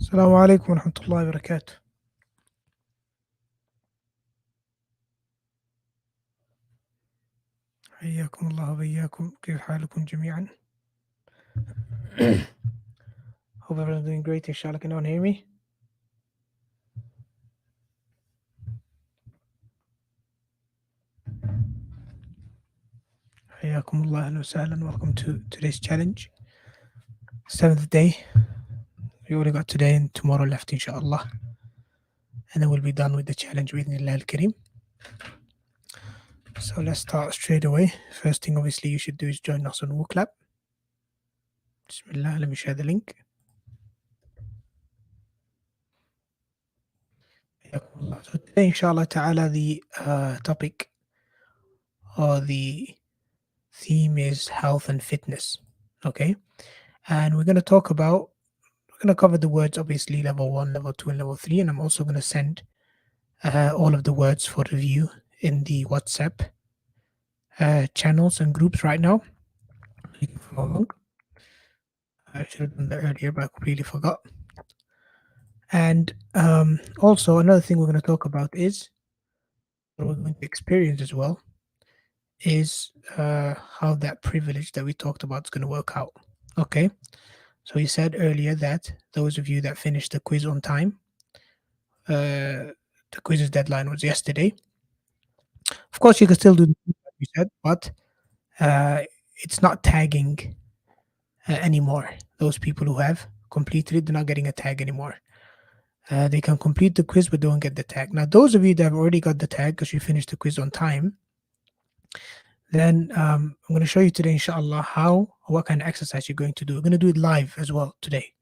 السلام عليكم ورحمة الله وبركاته. حياكم الله وبياكم، كيف حالكم جميعا؟ Hope everyone's doing great. Inshallah, can anyone hear me? حياكم الله، أهلا وسهلا. Welcome to today's challenge. 7th day. We only got today and tomorrow left, inshallah. And then we'll be done with the challenge with Nillah al-Kareem. So let's start straight away. First thing, obviously, you should do is join us on WooClap. Bismillah, let me share the link. So today, inshallah ta'ala, the topic or the theme is health and fitness. Okay. And we're going to cover the words, obviously, level 1, level 2, and level 3. And I'm also going to send all of the words for review in the WhatsApp channels and groups right now. You can follow along. I should have done that earlier, but I completely forgot. And also, another thing we're going to talk about is what we're going to experience as well is how that privilege that we talked about is going to work out. Okay. So we said earlier that those of you that finished the quiz on time, the quiz's deadline was yesterday. Of course, you can still do the quiz like we said, but it's not tagging anymore. Those people who have completed it, they're not getting a tag anymore. They can complete the quiz, but don't get the tag. Now, those of you that have already got the tag because you finished the quiz on time, then I'm going to show you today, inshallah, what kind of exercise you're going to do. We're going to do it live as well today,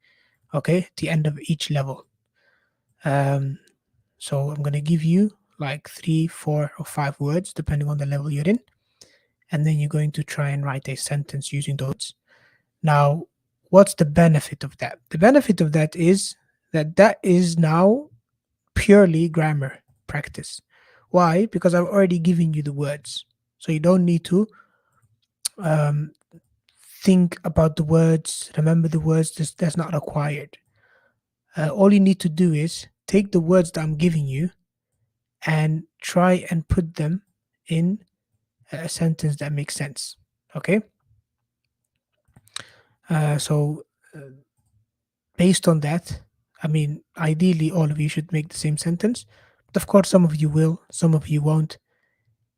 okay, at the end of each level. So I'm going to give you like 3, 4, or 5 words, depending on the level you're in. And then you're going to try and write a sentence using those. Now, what's the benefit of that? The benefit of that is that is now purely grammar practice. Why? Because I've already given you the words. So you don't need to think about the words, remember the words. That's not required. All you need to do is take the words that I'm giving you and try and put them in a sentence that makes sense. Okay. So based on that, I mean, ideally, all of you should make the same sentence. But of course, some of you will, some of you won't.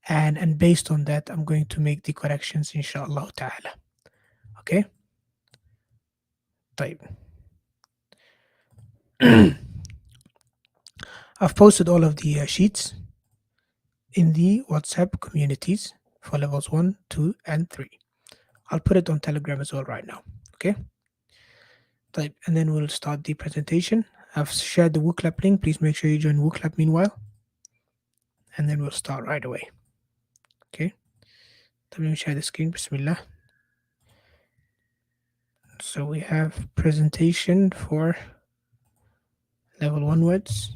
And based on that, I'm going to make the corrections, inshallah ta'ala. Okay. Type. I've posted all of the sheets in the WhatsApp communities for levels 1, 2, and 3. I'll put it on Telegram as well right now. Okay. Type, and then we'll start the presentation. I've shared the WooClap link. Please make sure you join WooClap meanwhile. And then we'll start right away. Okay. Let me share the screen. Bismillah. So we have presentation for level 1 words.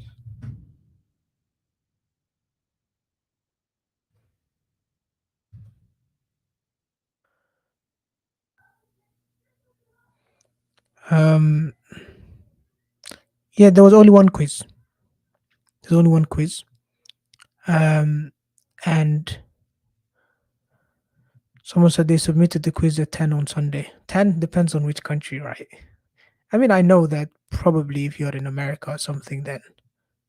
Yeah, there was only one quiz. There's only one quiz. And someone said they submitted the quiz at 10 on Sunday. 10 depends on which country, right? I mean, I know that probably if you're in America or something, then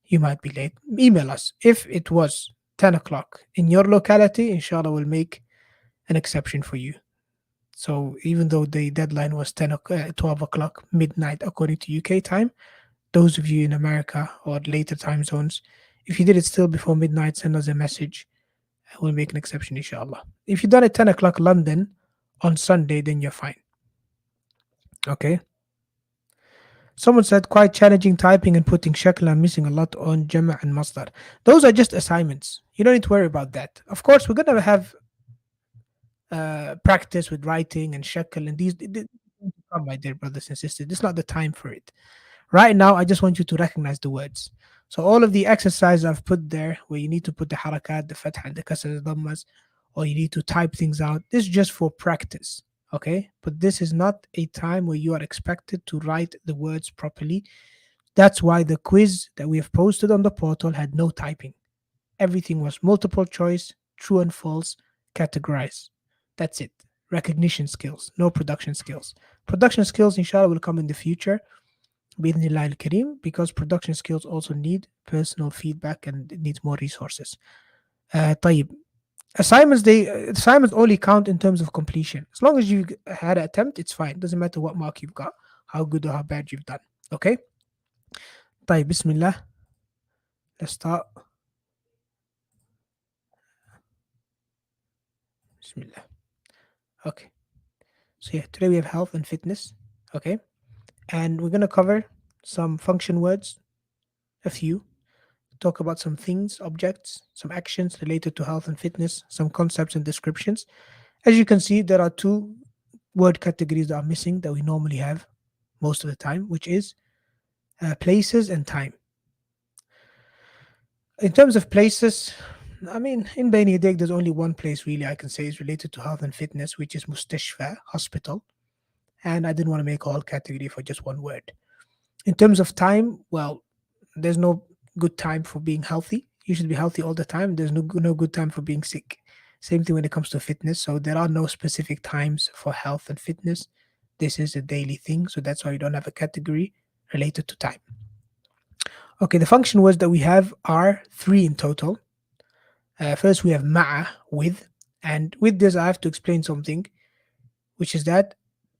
you might be late. Email us. If it was 10 o'clock in your locality, inshallah, we'll make an exception for you. So even though the deadline was 12 o'clock midnight according to UK time, those of you in America or later time zones, if you did it still before midnight, send us a message. We'll make an exception, inshallah. If you done it 10 o'clock London on Sunday, then you're fine. Okay. Someone said quite challenging typing and putting shakl. I'm missing a lot on jama' and masdar. Those are just assignments. You don't need to worry about that. Of course, we're going to have practice with writing and shakl and these. Come, my dear brothers and sisters. This is not the time for it. Right now, I just want you to recognize the words. So all of the exercises I've put there, where you need to put the harakat, the fatha, and the kasr, the dhammas, or you need to type things out, this is just for practice. Okay? But this is not a time where you are expected to write the words properly That's why the quiz that we have posted on the portal had no typing. Everything was multiple choice, true and false, categorize. That's it. Recognition skills, no production skills. Production skills, inshallah, will come in the future, بإذن al-Kareem, because production skills also need personal feedback and it needs more resources. طيب. Assignments only count in terms of completion. As long as you had an attempt, it's fine. Doesn't matter what mark you've got, how good or how bad you've done. Okay? طيب, Bismillah. Let's start. Bismillah. Okay. So yeah, today we have health and fitness. Okay. And we're gonna cover some function words, a few, talk about some things, objects, some actions related to health and fitness, some concepts and descriptions. As you can see, there are two word categories that are missing that we normally have most of the time, which is places and time. In terms of places, I mean, in Bani Yadek, there's only one place really I can say is related to health and fitness, which is mustashfa, hospital. And I didn't want to make a whole category for just one word. In terms of time, well, there's no good time for being healthy. You should be healthy all the time. There's no good time for being sick. Same thing when it comes to fitness. So there are no specific times for health and fitness. This is a daily thing. So that's why you don't have a category related to time. Okay, the function words that we have are three in total. First, we have ma'a, with. And with this, I have to explain something, which is that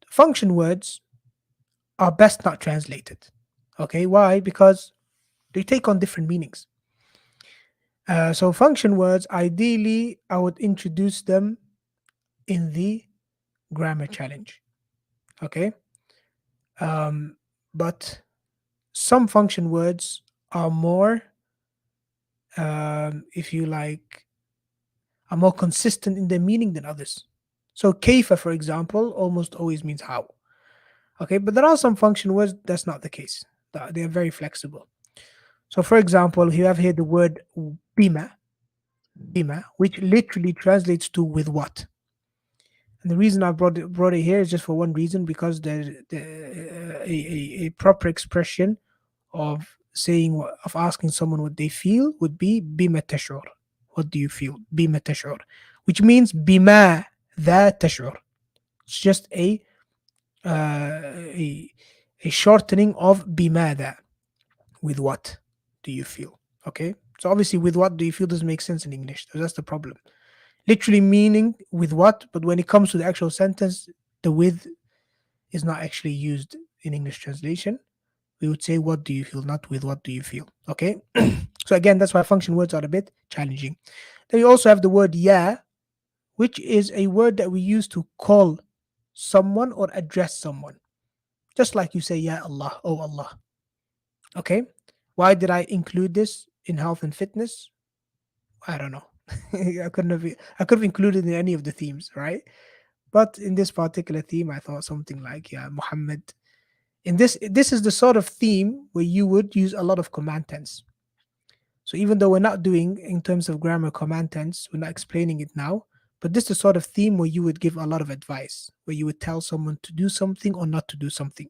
function words are best not translated. Okay, why? Because they take on different meanings. So function words, ideally, I would introduce them in the grammar challenge. Okay, um, but some function words are more, if you like, are more consistent in their meaning than others. So kaifa, for example, almost always means how. Okay, but there are some function words that's not the case. They are very flexible. So, for example, you have here the word bima, which literally translates to with what. And the reason I brought it here is just for one reason, because a proper expression of of asking someone what they feel would be bima tashur. What do you feel? Bima tashur, which means bima ذا tashur. It's just a shortening of bimada. With what do you feel? Okay, so obviously with what do you feel doesn't make sense in English. So that's the problem. Literally meaning with what, but when it comes to the actual sentence, the with is not actually used in English translation. We would say what do you feel, not with what do you feel. Okay, so again, that's why function words are a bit challenging. Then you also have the word yeah, which is a word that we use to call someone or address someone, just like you say ya Allah, oh Allah. Okay, why did I include this in health and fitness? I don't know. I could have included in any of the themes, right? But in this particular theme, I thought something like, yeah, Muhammad. In this is the sort of theme where you would use a lot of command tense. So even though we're not doing in terms of grammar command tense, we're not explaining it now. But this is the sort of theme where you would give a lot of advice, where you would tell someone to do something or not to do something.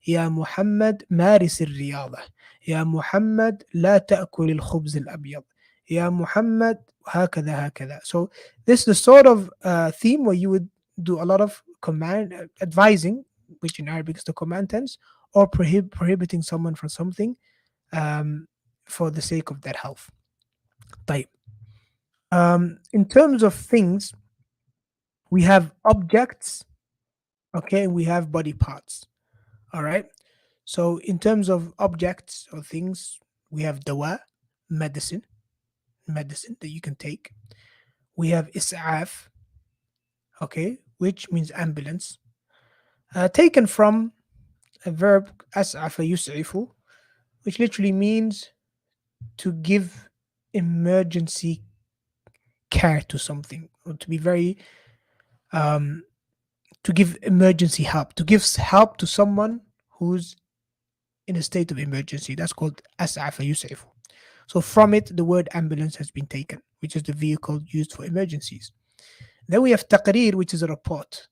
يا محمد مارس الرياضة. يا محمد لا تأكل الخبز الأبيض. يا محمد هكذا هكذا. So this is the sort of theme where you would do a lot of command advising, which in Arabic is the command tense, or prohibiting someone from something um, for the sake of their health. طيب. In terms of things, we have objects, okay, and we have body parts. All right. So in terms of objects or things, we have dawa, medicine, that you can take. We have is'af, okay, which means ambulance, taken from a verb as'afa yus'ifu, which literally means to give emergency care to something, or to be very um, to give emergency help, to give help to someone who's in a state of emergency. That's called as'afa yus'ifu. So from it, the word ambulance has been taken, which is the vehicle used for emergencies. Then we have taqreer, which is a report,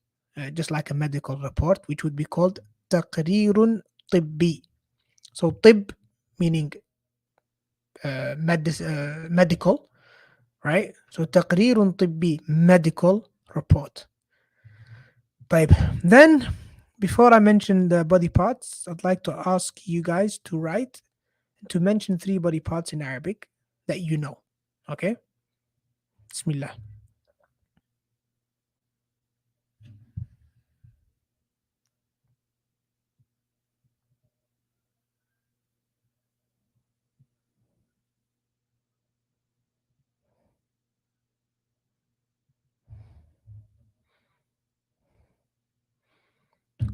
just like a medical report, which would be called taqreerun tibbi. So طب meaning medical, right? So تقرير طبي, medical report. طيب, then before I mention the body parts, I'd like to ask you guys to write, to mention three body parts in Arabic that you know. Okay? Bismillah.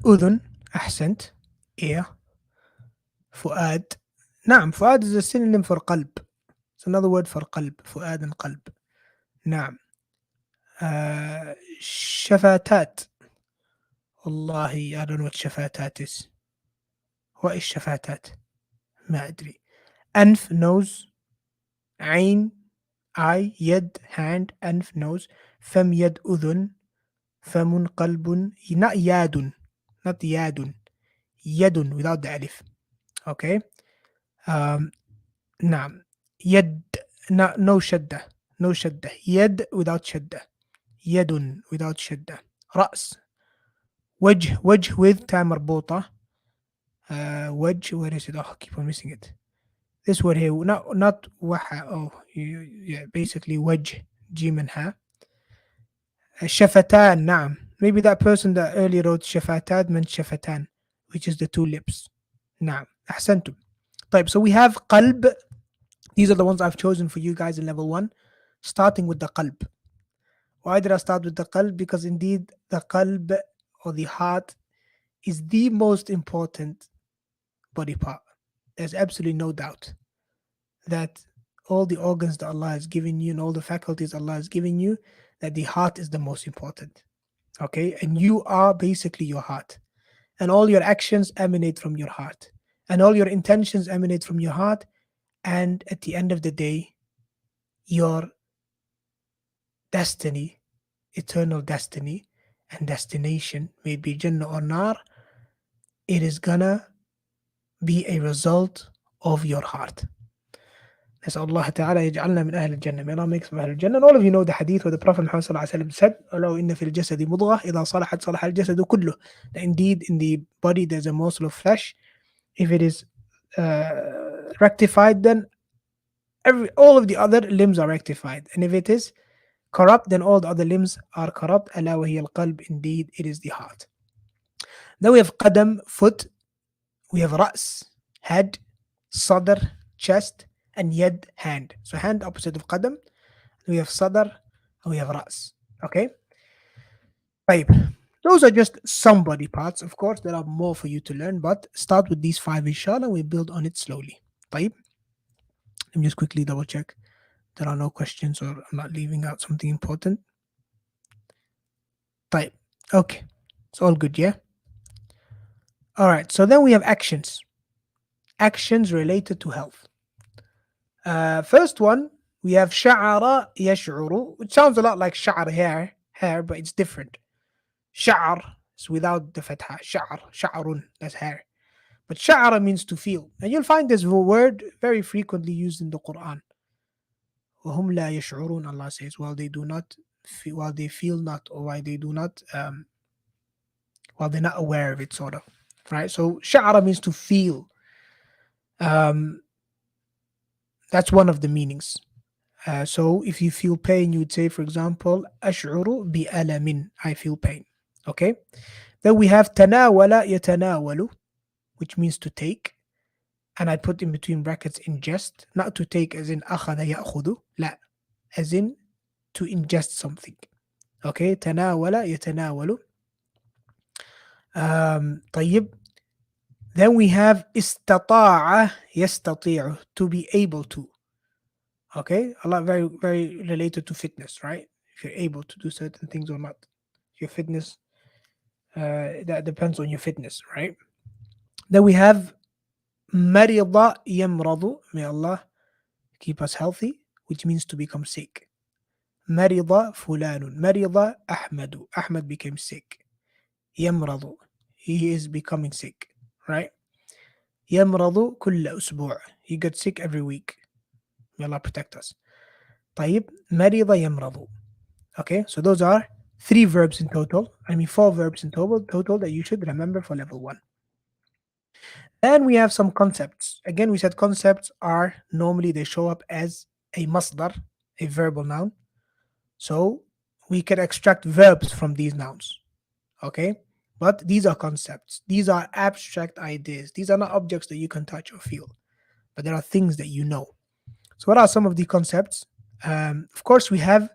أذن, أحسنت. Ear. فؤاد. نعم, فؤاد is a synonym for قلب. It's another word for قلب. فؤاد and قلب. نعم. شفاتات. والله I don't know what شفاتات is. What is شفاتات؟ ما أدري. أنف, nose. عين, eye. يد, hand. أنف, nose. فم, يد, أذن. فم, قلب. Not ياد. Not ياد. يد without the alif. Okay. Um, نعم. يد. No شدة. No شدة. يد without شدة. يد without شدة. رأس. وجه. وجه with تاء مربوطة. وجه, where is it? Oh, I keep on missing it. This word here, not وحى. Oh, yeah, basically وجه, جيم and ها. شفتان, نعم. Maybe that person that earlier wrote شفتان meant شفتان, which is the two lips. نعم, أحسنتم. طيب, so we have قلب. These are the ones I've chosen for you guys in level 1, starting with the qalb. Why did I start with the qalb? Because indeed the qalb, or the heart, is the most important body part. There's absolutely no doubt that all the organs that Allah has given you and all the faculties Allah has given you, that the heart is the most important. Okay, and you are basically your heart, and all your actions emanate from your heart, and all your intentions emanate from your heart, and at the end of the day, your destiny, eternal destiny and destination, may it be Jannah or Nar, it is gonna be a result of your heart. نسأل الله تعالى يجعلنا من أهل الجنة. May Allah make us from أهل الجنة. And all of you know the hadith where the Prophet Muhammad صلى الله عليه وسلم said, ألا إن في الجسد مضغة إذا صلحت صلح الجسد كله. That indeed in the body there's a morsel of flesh. If it is rectified, then all of the other limbs are rectified. And if it is corrupt, then all the other limbs are corrupt. ألا وهي القلب. Indeed, it is the heart. Then we have قدم, foot. We have رأس, head. صدر, chest. And يد, hand. So hand opposite of قدم. We have صدر and we have رأس. Okay? طيب. Those are just some body parts. Of course, there are more for you to learn, but start with these 5 inshallah. We build on it slowly. طيب. Let me just quickly double check there are no questions or I'm not leaving out something important. طيب. Okay. It's all good, yeah? All right. So then we have actions. Actions related to health. First one, we have شعر يشعر, which sounds a lot like شعر, hair, but it's different. شعر is without the fatha. شعر, that's hair. But شعر means to feel. And you'll find this word very frequently used in the Quran. وهم لا يشعرون, Allah says, while they do not feel, while they feel not, or while they do not, while they're not aware of it, sort of. Right? So شعر means to feel. That's one of the meanings. So if you feel pain, you would say, for example, أشعر بألم, I feel pain. Okay? Then we have تناول يتناول, which means to take. And I put in between brackets ingest, not to take as in أخذ يأخذ, لا, as in to ingest something. Okay? تناول يتناول. طيب. Then we have استطاع يستطيع, to be able to. Okay, a lot very, very related to fitness, right? If you're able to do certain things or not. Your fitness, that depends on your fitness, right? Then we have مرض يمرض, may Allah keep us healthy, which means to become sick. مرض فلان, مرض أحمد, Ahmad became sick. يمرض, he is becoming sick, right? يمرض كل أسبوع. He gets sick every week. May Allah protect us. طيب مرض يمرض. Okay, so those are three verbs in total. I mean, four verbs in total that you should remember for level one. And we have some concepts. Again, we said concepts are normally they show up as a masdar, a verbal noun. So we can extract verbs from these nouns. Okay, but these are concepts. These are abstract ideas. These are not objects that you can touch or feel, but there are things that you know. So, what are some of the concepts? Of course, we have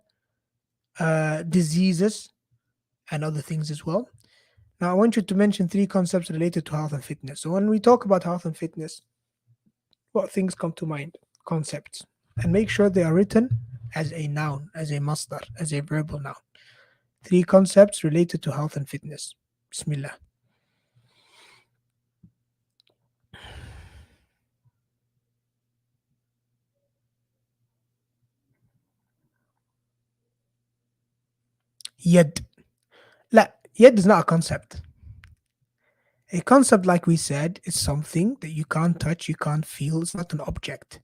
diseases and other things as well. Now, I want you to mention three concepts related to health and fitness. So, when we talk about health and fitness, what things come to mind? Concepts. And make sure they are written as a noun, as a masdar, as a verbal noun. Three concepts related to health and fitness. Bismillah. Yad. La, yad is not a concept. A concept, like we said, is something that you can't touch, you can't feel. It's not an object.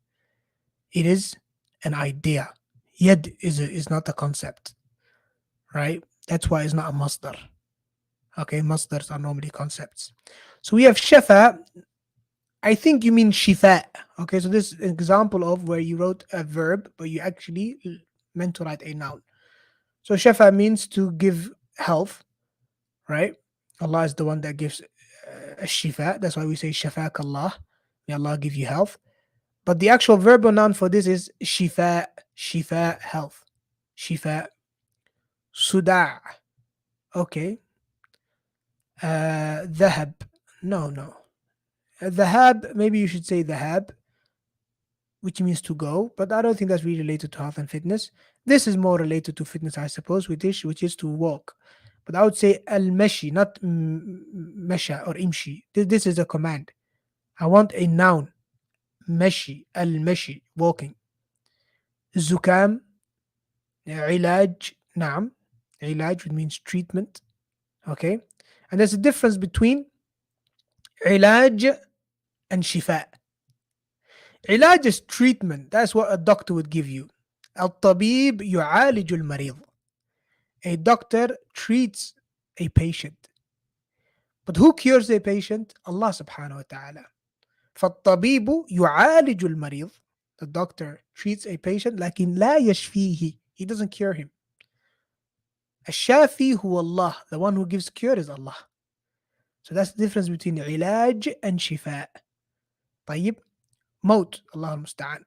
It is an idea. Yad is not a concept, right? That's why it's not a masdar. Okay, masdars are normally concepts. So we have shafa. I think you mean shifa. Okay, so this is an example of where you wrote a verb, but you actually meant to write a noun. So shafa means to give health, right? Allah is the one that gives shifa. That's why we say shafak Allah. May Allah give you health. But the actual verbal noun for this is shifa, shifa, health. Shifa, suda'. Okay. Dhahab. No, no. Dhahab, maybe you should say dhahab, which means to go, but I don't think that's really related to health and fitness. This is more related to fitness, I suppose, which is to walk. But I would say al-mashi, not masha or imshi. This is a command. I want a noun. Mashi, al-mashi, walking. Zukam, علاج, نعم. علاج, which means treatment. Okay. And there's a difference between علاج and shifa. علاج is treatment. That's what a doctor would give you. الطبيب يعالج المريض. A doctor treats a patient. But who cures a patient? Allah subhanahu wa ta'ala. فالطبيب يعالج المريض. The doctor treats a patient لكن لا يشفيه. He doesn't cure him. الشافي هو Allah. The one who gives cure is Allah. So that's the difference between علاج and شفاء. طيب موت. الله المستعان.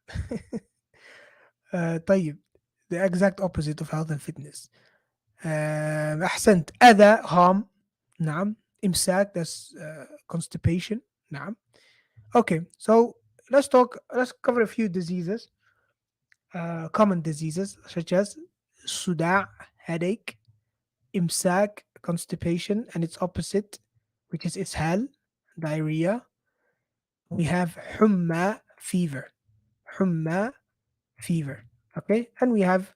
طيب the exact opposite of health and fitness. أحسنت. أذى, harm. نعم. إمساك, that's constipation. نعم. Okay, so let's cover a few diseases, common diseases such as suda', headache, imsak, constipation, and its opposite, which is ishal, diarrhea. We have humma, fever. Humma, fever. Okay, and we have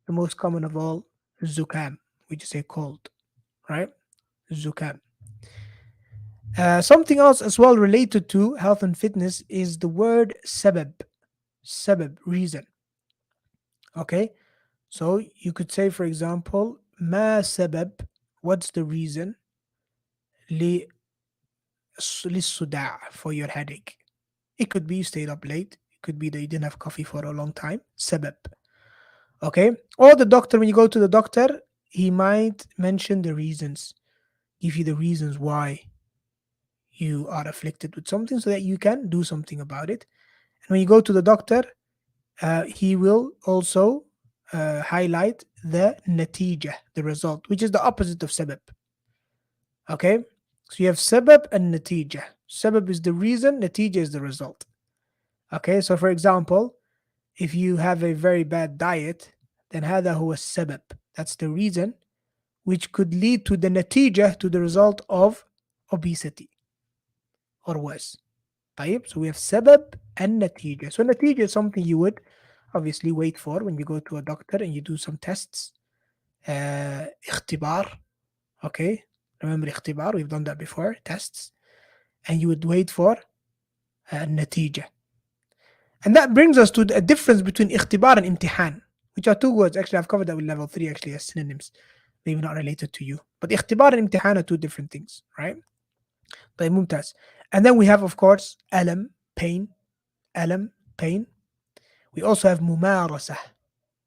the most common of all, zukam, which is a cold, right? Zukam. Something else as well related to health and fitness is the word sabab. Sabab, reason. Okay, so you could say, for example, ma sabab, what's the reason? Li للصداع, for your headache. It could be you stayed up late. It could be that you didn't have coffee for a long time. Sabab. Okay, or the doctor, when you go to the doctor, he might mention the reasons, give you the reasons why you are afflicted with something so that you can do something about it. And when you go to the doctor, he will also highlight the natija, the result, which is the opposite of sabab. Okay, so you have sabab and natija. Sabab is the reason, natija is the result. Okay, so for example, if you have a very bad diet, then هذا هو السبب. That's the reason, which could lead to the natija, to the result of obesity or worse. طيب, so we have sabab and natija. So natija is something you would obviously wait for when you go to a doctor and you do some tests. اختبار. Okay, remember اختبار, we've done that before, tests. And you would wait for النتيجة. And that brings us to a difference between اختبار and امتحان, which are two words. Actually, I've covered that with level 3 actually as synonyms, maybe not related to you. But اختبار and امتحان are two different things, right? طيب ممتاز. And then we have, of course, ألم, pain, ألم, pain. We also have ممارسة,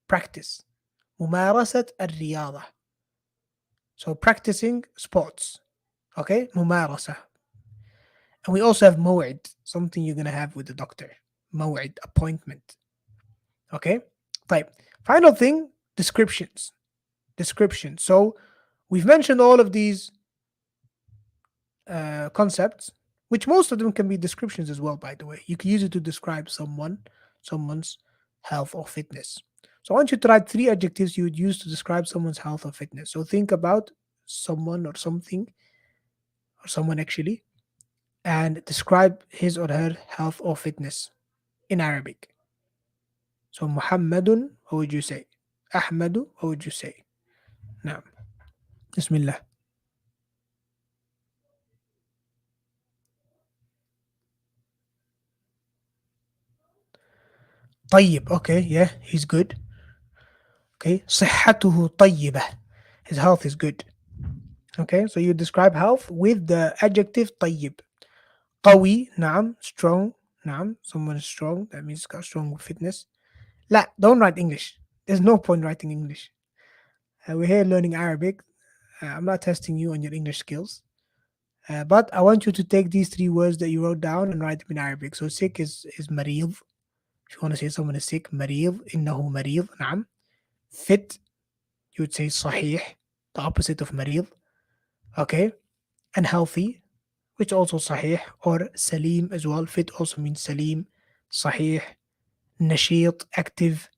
practice. ممارسة الرياضة. So practicing sports. Okay, ممارسة. And we also have موعد, something you're going to have with the doctor. موعد, appointment. Okay, طيب. Final thing, descriptions. Description. So we've mentioned all of these concepts, which most of them can be descriptions as well, by the way. You can use it to describe someone's health or fitness. So I want you to write 3 adjectives you would use to describe someone's health or fitness. So think about someone or something, or someone actually, and describe his or her health or fitness in Arabic. So Muhammadun, what would you say? Ahmadu, what would you say? Now, Bismillah. طيب, okay, yeah, he's good. Okay, صحته طيبة. His health is good. Okay, so you describe health with the adjective طيب. قوي, نعم, strong, نعم, someone is strong, that means got strong fitness. لا, don't write English. There's no point writing English. We're here learning Arabic. I'm not testing you on your English skills. But I want you to take these 3 words that you wrote down and write them in Arabic. So sick is مريض. If you want to say someone is sick, مريض, إنه مريض, نعم. Fit, you would say صحيح, the opposite of مريض. Okay, and healthy, which also صحيح, or سليم as well. Fit also means سليم, صحيح, نشيط, active.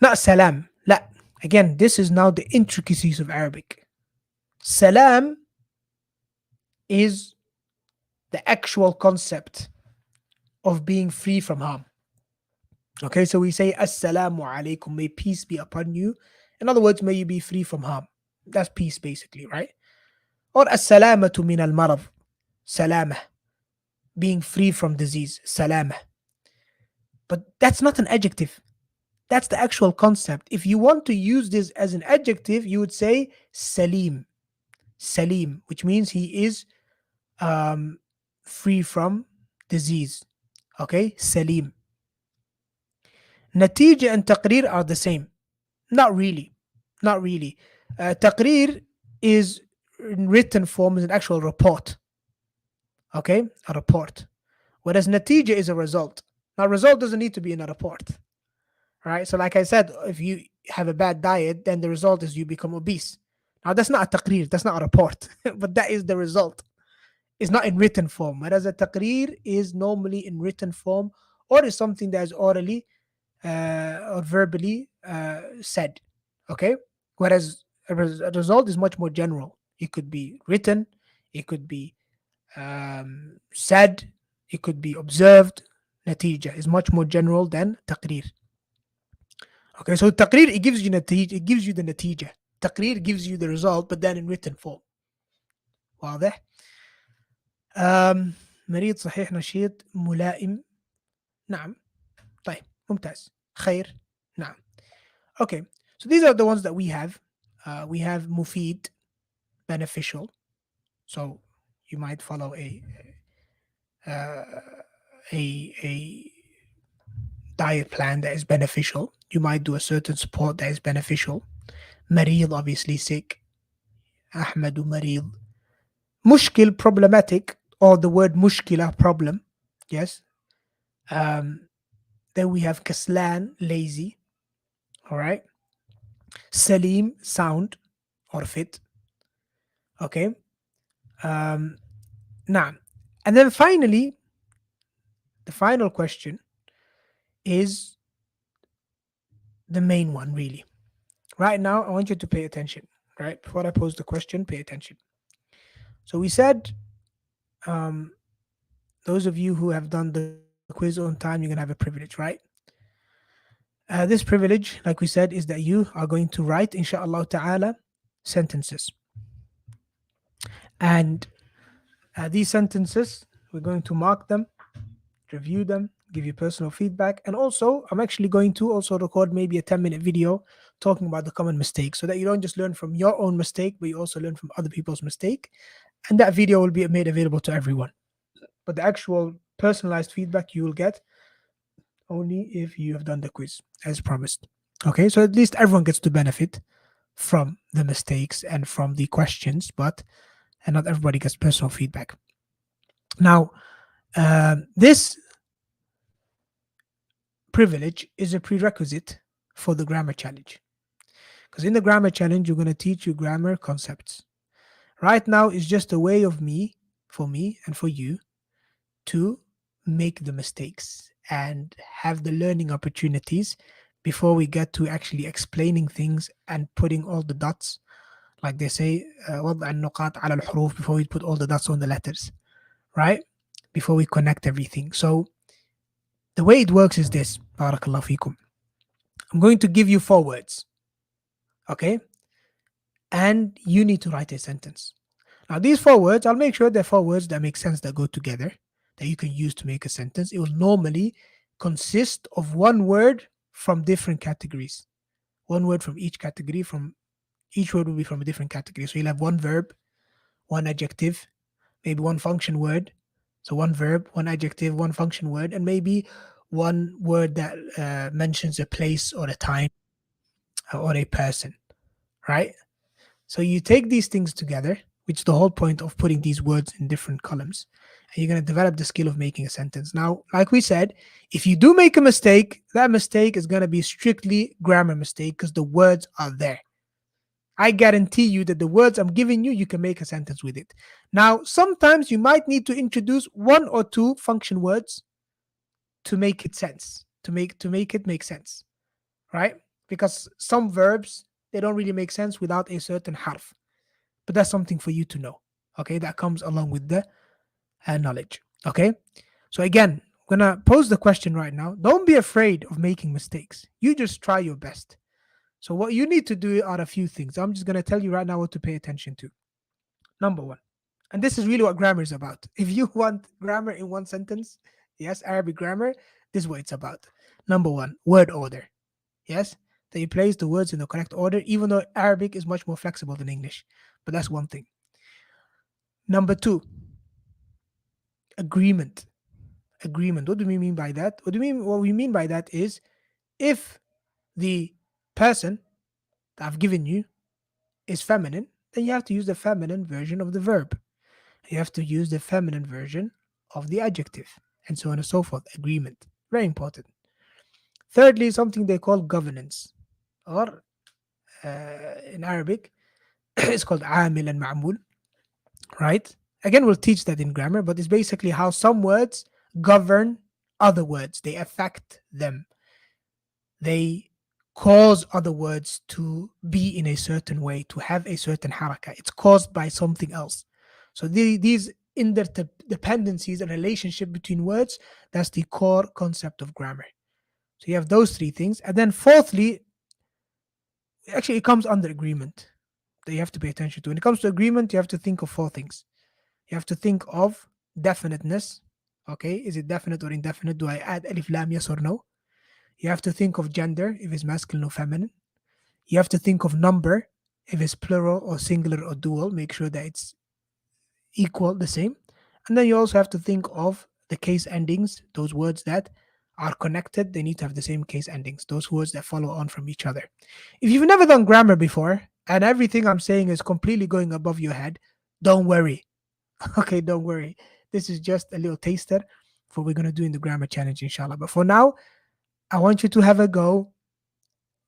Not salam. لا. Again, this is now the intricacies of Arabic. Salam is the actual concept of being free from harm. Okay, so we say Assalamu alaikum, may peace be upon you. In other words, may you be free from harm. That's peace basically, right? Or Assalamatu min al marad, salama, being free from disease, salama. But that's not an adjective. That's the actual concept. If you want to use this as an adjective, you would say salim, salim, which means he is free from disease. Okay, salim. Natija and taqrir are the same. Not really. Not really. Taqrir is in written form, is an actual report. Okay, a report. Whereas natija is a result. Now, result doesn't need to be in a report. Right? So, like I said, if you have a bad diet, then the result is you become obese. Now, that's not a taqrir, that's not a report, but that is the result. It's not in written form. Whereas a taqrir is normally in written form, or is something that is orally or verbally said. Okay, whereas a result is much more general. It could be written, it could be said, it could be observed. Natija is much more general than taqrir. Okay, so taqrir, it gives you natija, it gives you the natija. Taqrir gives you the result, but then in written form. واضح؟ مريض صحيح نشيط ملائم. نعم. طيب ممتاز. خير. نعم. Okay, so these are the ones that we have. We have mufid, beneficial. So you might follow a diet plan that is beneficial. You might do a certain sport that is beneficial. Marid, obviously sick. Ahmadu marid. Mushkil, problematic, or the word mushkila, problem. Yes. Then we have kaslan, lazy. All right. Salim, sound or fit. Okay. Now, and then finally, the final question is the main one, really. Right now, I want you to pay attention. Right before I pose the question, pay attention. So we said, those of you who have done the quiz on time, you're gonna have a privilege, right? This privilege, like we said, is that you are going to write, inshallah ta'ala, sentences. And these sentences, We're going to mark them, review them, give you personal feedback. And also, I'm actually going to also record maybe a 10-minute video talking about the common mistakes so that you don't just learn from your own mistake, but you also learn from other people's mistake. And that video will be made available to everyone. But the actual personalized feedback you will get only if you have done the quiz as promised. Okay, so at least everyone gets to benefit from the mistakes and from the questions, but and not everybody gets personal feedback. Now, this privilege is a prerequisite for the grammar challenge. Because in the grammar challenge, you're going to teach you grammar concepts. Right now, it's just a way of for me, and for you to make the mistakes and have the learning opportunities before we get to actually explaining things and putting all the dots, like they say, وضع النقاط على الحروف, before we put all the dots on the letters, right? Before we connect everything. So the way it works is this, barakallah fikum. I'm going to give you 4 words, okay? And you need to write a sentence. Now, these 4 words, I'll make sure they're 4 words that make sense, that go together, that you can use to make a sentence. It will normally consist of 1 word from different categories. 1 word from each category, from each word will be from a different category. So you'll have 1 verb, 1 adjective, maybe 1 function word. So 1 verb, 1 adjective, 1 function word, and maybe 1 word that mentions a place or a time or a person, right? So you take these things together, which is the whole point of putting these words in different columns, and you're going to develop the skill of making a sentence. Now, like we said, if you do make a mistake, that mistake is going to be strictly grammar mistake because the words are there. I guarantee you that the words I'm giving you, you can make a sentence with it. Now, sometimes you might need to introduce 1 or 2 function words to make it sense, to make it make sense, right? Because some verbs, they don't really make sense without a certain harf. But that's something for you to know. Okay, that comes along with the knowledge. Okay, so again, I'm gonna pose the question right now. Don't be afraid of making mistakes. You just try your best. So what you need to do are a few things. I'm just gonna tell you right now what to pay attention to. Number one, and this is really what grammar is about. If you want grammar in one sentence, yes, Arabic grammar, this is what it's about. Number one, word order. Yes, that you place the words in the correct order, even though Arabic is much more flexible than English. But that's one thing. Number two, agreement. Agreement. What do we mean by that? What we mean by that is if the person that I've given you is feminine, then you have to use the feminine version of the verb. You have to use the feminine version of the adjective, and so on and so forth. Agreement. Very important. Thirdly, something they call governance, or in Arabic, it's called amil and ma'mul, right? Again, we'll teach that in grammar, but it's basically how some words govern other words. They affect them. They cause other words to be in a certain way, to have a certain haraka. It's caused by something else. So these interdependencies and relationship between words, that's the core concept of grammar. So you have those 3 things. And then fourthly, actually it comes under agreement that you have to pay attention to. When it comes to agreement, you have to think of 4 things. You have to think of definiteness. Okay, is it definite or indefinite? Do I add alif lam, yes or no? You have to think of gender, if it's masculine or feminine. You have to think of number, if it's plural or singular or dual. Make sure that it's equal, the same. And then you also have to think of the case endings, those words that are connected, they need to have the same case endings, those words that follow on from each other. If you've never done grammar before and everything I'm saying is completely going above your head, don't worry. Okay, don't worry. This is just a little taster for what we're going to do in the grammar challenge, inshallah. But for now, I want you to have a go.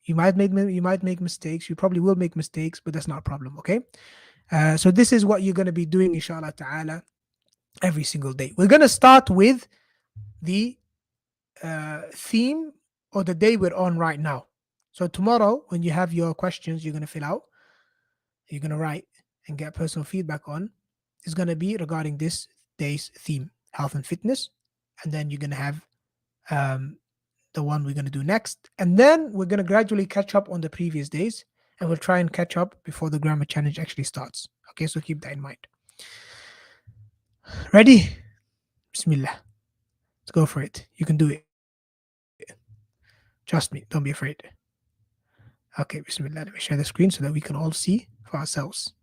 You might make mistakes. You probably will make mistakes, but that's not a problem. Okay. So this is what you're going to be doing, inshallah ta'ala, every single day. We're going to start with the theme or the day we're on right now. So tomorrow, when you have your questions, you're going to fill out, you're going to write and get personal feedback on, is going to be regarding this day's theme, health and fitness. And then you're going to have the one we're going to do next. And then we're going to gradually catch up on the previous days, and we'll try and catch up before the grammar challenge actually starts. Okay, so keep that in mind. Ready? Bismillah. Let's go for it. You can do it. Trust me. Don't be afraid. Okay, Bismillah. Let me share the screen so that we can all see for ourselves.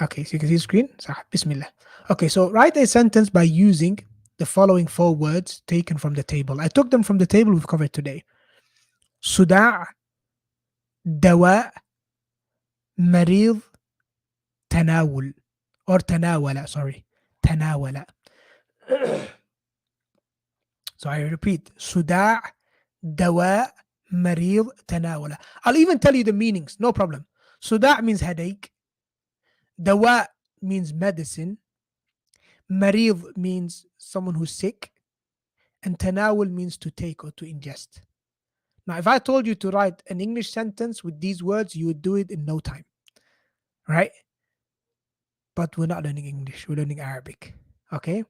Okay, so you can see the screen. Bismillah. Okay, so write a sentence by using the following four words taken from the table. I took them from the table we've covered today. صداع, دواء, مريض, تناول, or تناول, sorry. تناول. So I repeat, صداع, دواء, مريض, تناول. I'll even tell you the meanings, no problem. صداع means headache. دواء means medicine. مريض means someone who's sick. And تناول means to take or to ingest. Now, if I told you to write an English sentence with these words, you would do it in no time, right? But we're not learning English, we're learning Arabic, okay?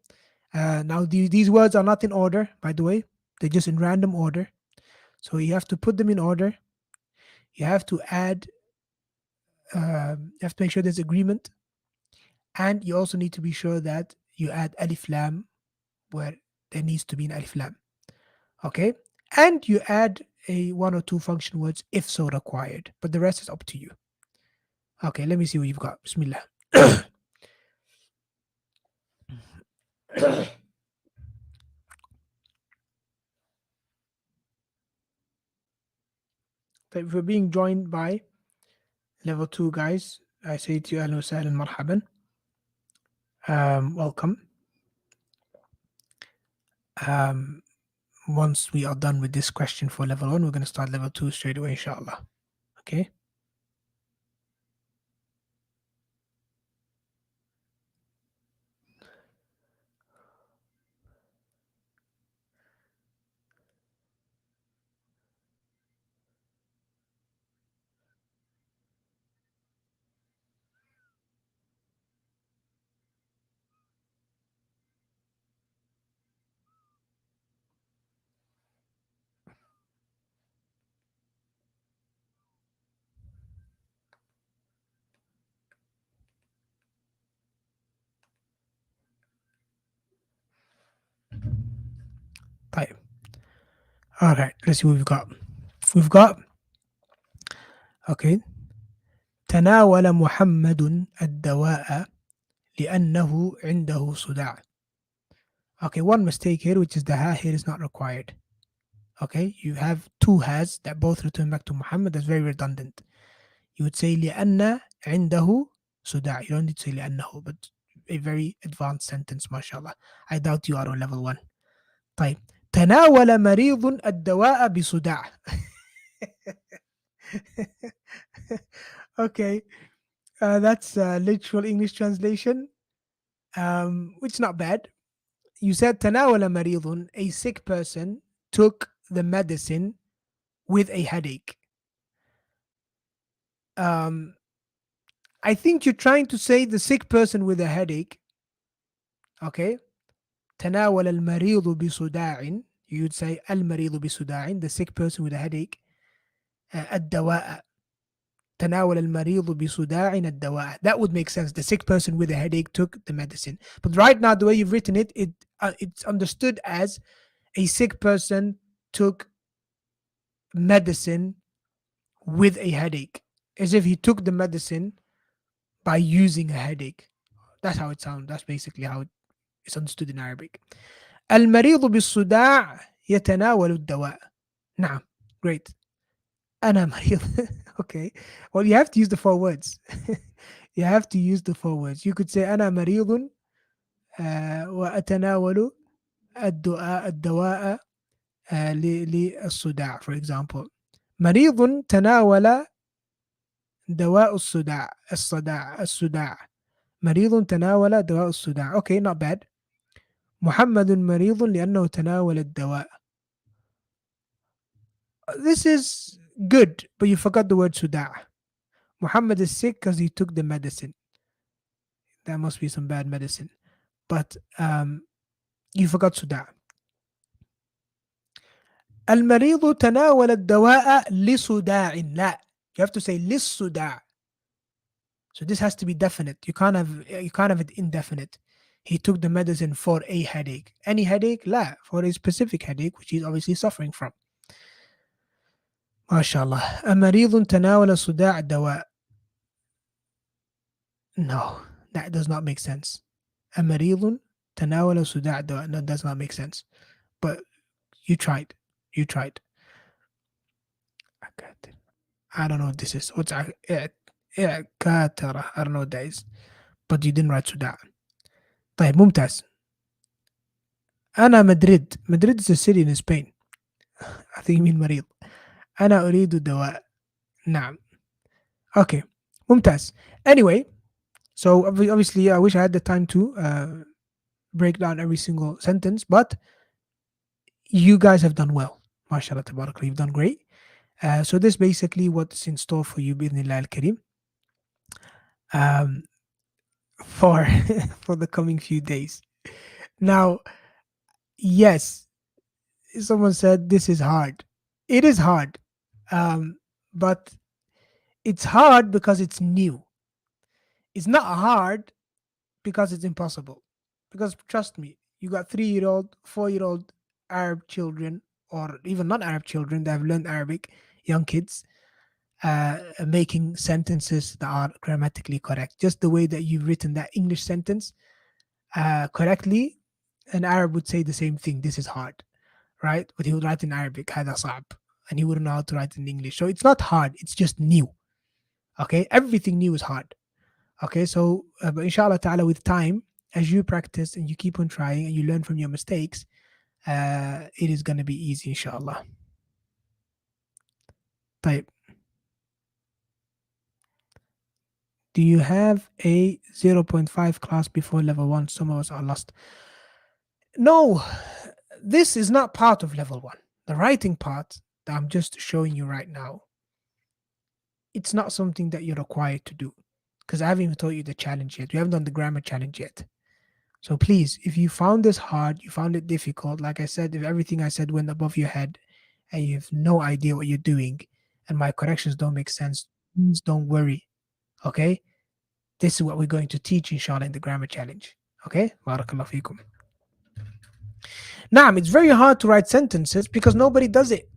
Now, these words are not in order, by the way. They're just in random order. So you have to put them in order. You have to add, you have to make sure there's agreement. And you also need to be sure that you add alif lam where there needs to be an alif lam, okay? And you add a one or two function words if so required. But the rest is up to you. Okay, let me see what you've got. Bismillah. If we're being joined by level 2 guys, I say to you, ahlan wa sahlan, marhaban. Welcome. Once we are done with this question for level 1, we're going to start level 2 straight away, inshallah. Okay. طيب. All right, let's see what we've got. We've got, okay. تناول محمد الدواء لأنه عنده صداع. Okay, one mistake here, which is the ha here is not required. Okay, you have two has that both return back to Muhammad. That's very redundant. You would say لأن عنده صداع. You don't need to say لأنه, but a very advanced sentence, mashallah. I doubt you are on level 1. طيب. تناول مريض الدواء بصداع. Okay, that's literal English translation, which is not bad. You said تناول مريض, a sick person took the medicine with a headache. I think you're trying to say the sick person with a headache. Okay. تناول المريض بصداع. You'd say المريض بصداع, the sick person with a headache. الدواء. تناول المريض بصداع الدواء. That would make sense. The sick person with a headache took the medicine. But right now, the way you've written it, it's understood as a sick person took medicine with a headache, as if he took the medicine by using a headache. That's how it sounds. That's basically how it's understood in Arabic. المريض بالصداع يتناول الدواء. نعم. Great. أنا مريض. Okay. Well, you have to use the four words. You have to use the four words. You could say أنا مريض وأتناول الدواء للصداع, for example. مريض تناول دواء الصداع. مريض تناول دواء الصداع. Okay, not bad. محمد مريض لأنه تناول الدواء. This is good, but you forgot the word صداع. Muhammad is sick because he took the medicine. That must be some bad medicine. But you forgot صداع. المريض تناول الدواء لصداع. لا. You have to say للصداع. So this has to be definite. You can't have it indefinite. he took the medicine for a headache. Any headache? La, for a specific headache, which he's obviously suffering from. MashaAllah. أمريض تناول صداع دواء. No, that does not make sense. أمريض تناول صداع دواء. No, that does not make sense. But you tried. You tried. I got it. I don't know what this is. What's كاترة. I don't know what that is. But you didn't write صداع. طيب ممتاز. أنا مدريد. Madrid is a city in Spain. I think you mean مريض. أنا أريد الدواء. نعم. Okay. ممتاز. Anyway, so obviously I wish I had the time to break down every single sentence, but you guys have done well. MashaAllah, tabarakallah, you've done great. So this basically what's in store for you, bidnillah al-kareem, um, for for the coming few days. Now, yes, someone said this is hard. It is hard, um, but it's hard because it's new. It's not hard because it's impossible. Because trust me, you got 3-year-old, 4-year-old Arab children, or even non Arab children that have learned Arabic, young kids, making sentences that are grammatically correct. Just the way that you've written that English sentence correctly, an Arab would say the same thing. This is hard, right? But he would write in Arabic, هذا صعب, and he wouldn't know how to write in English. So it's not hard, it's just new. Okay, everything new is hard. Okay, so but inshallah ta'ala, with time, as you practice and you keep on trying and you learn from your mistakes, it is going to be easy, inshallah. طيب. Do you have a zero point 0.5 class before level 1? Some of us are lost. No, this is not part of level 1. The writing part that I'm just showing you right now, it's not something that you're required to do, because I haven't even taught you the challenge yet. We haven't done the grammar challenge yet. So please, if you found this hard, you found it difficult, like I said, if everything I said went above your head and you have no idea what you're doing and my corrections don't make sense, please don't worry. Okay? This is what we're going to teach, inshallah, in the grammar challenge. Okay? Barakallah feekum. Naam, it's very hard to write sentences because nobody does it.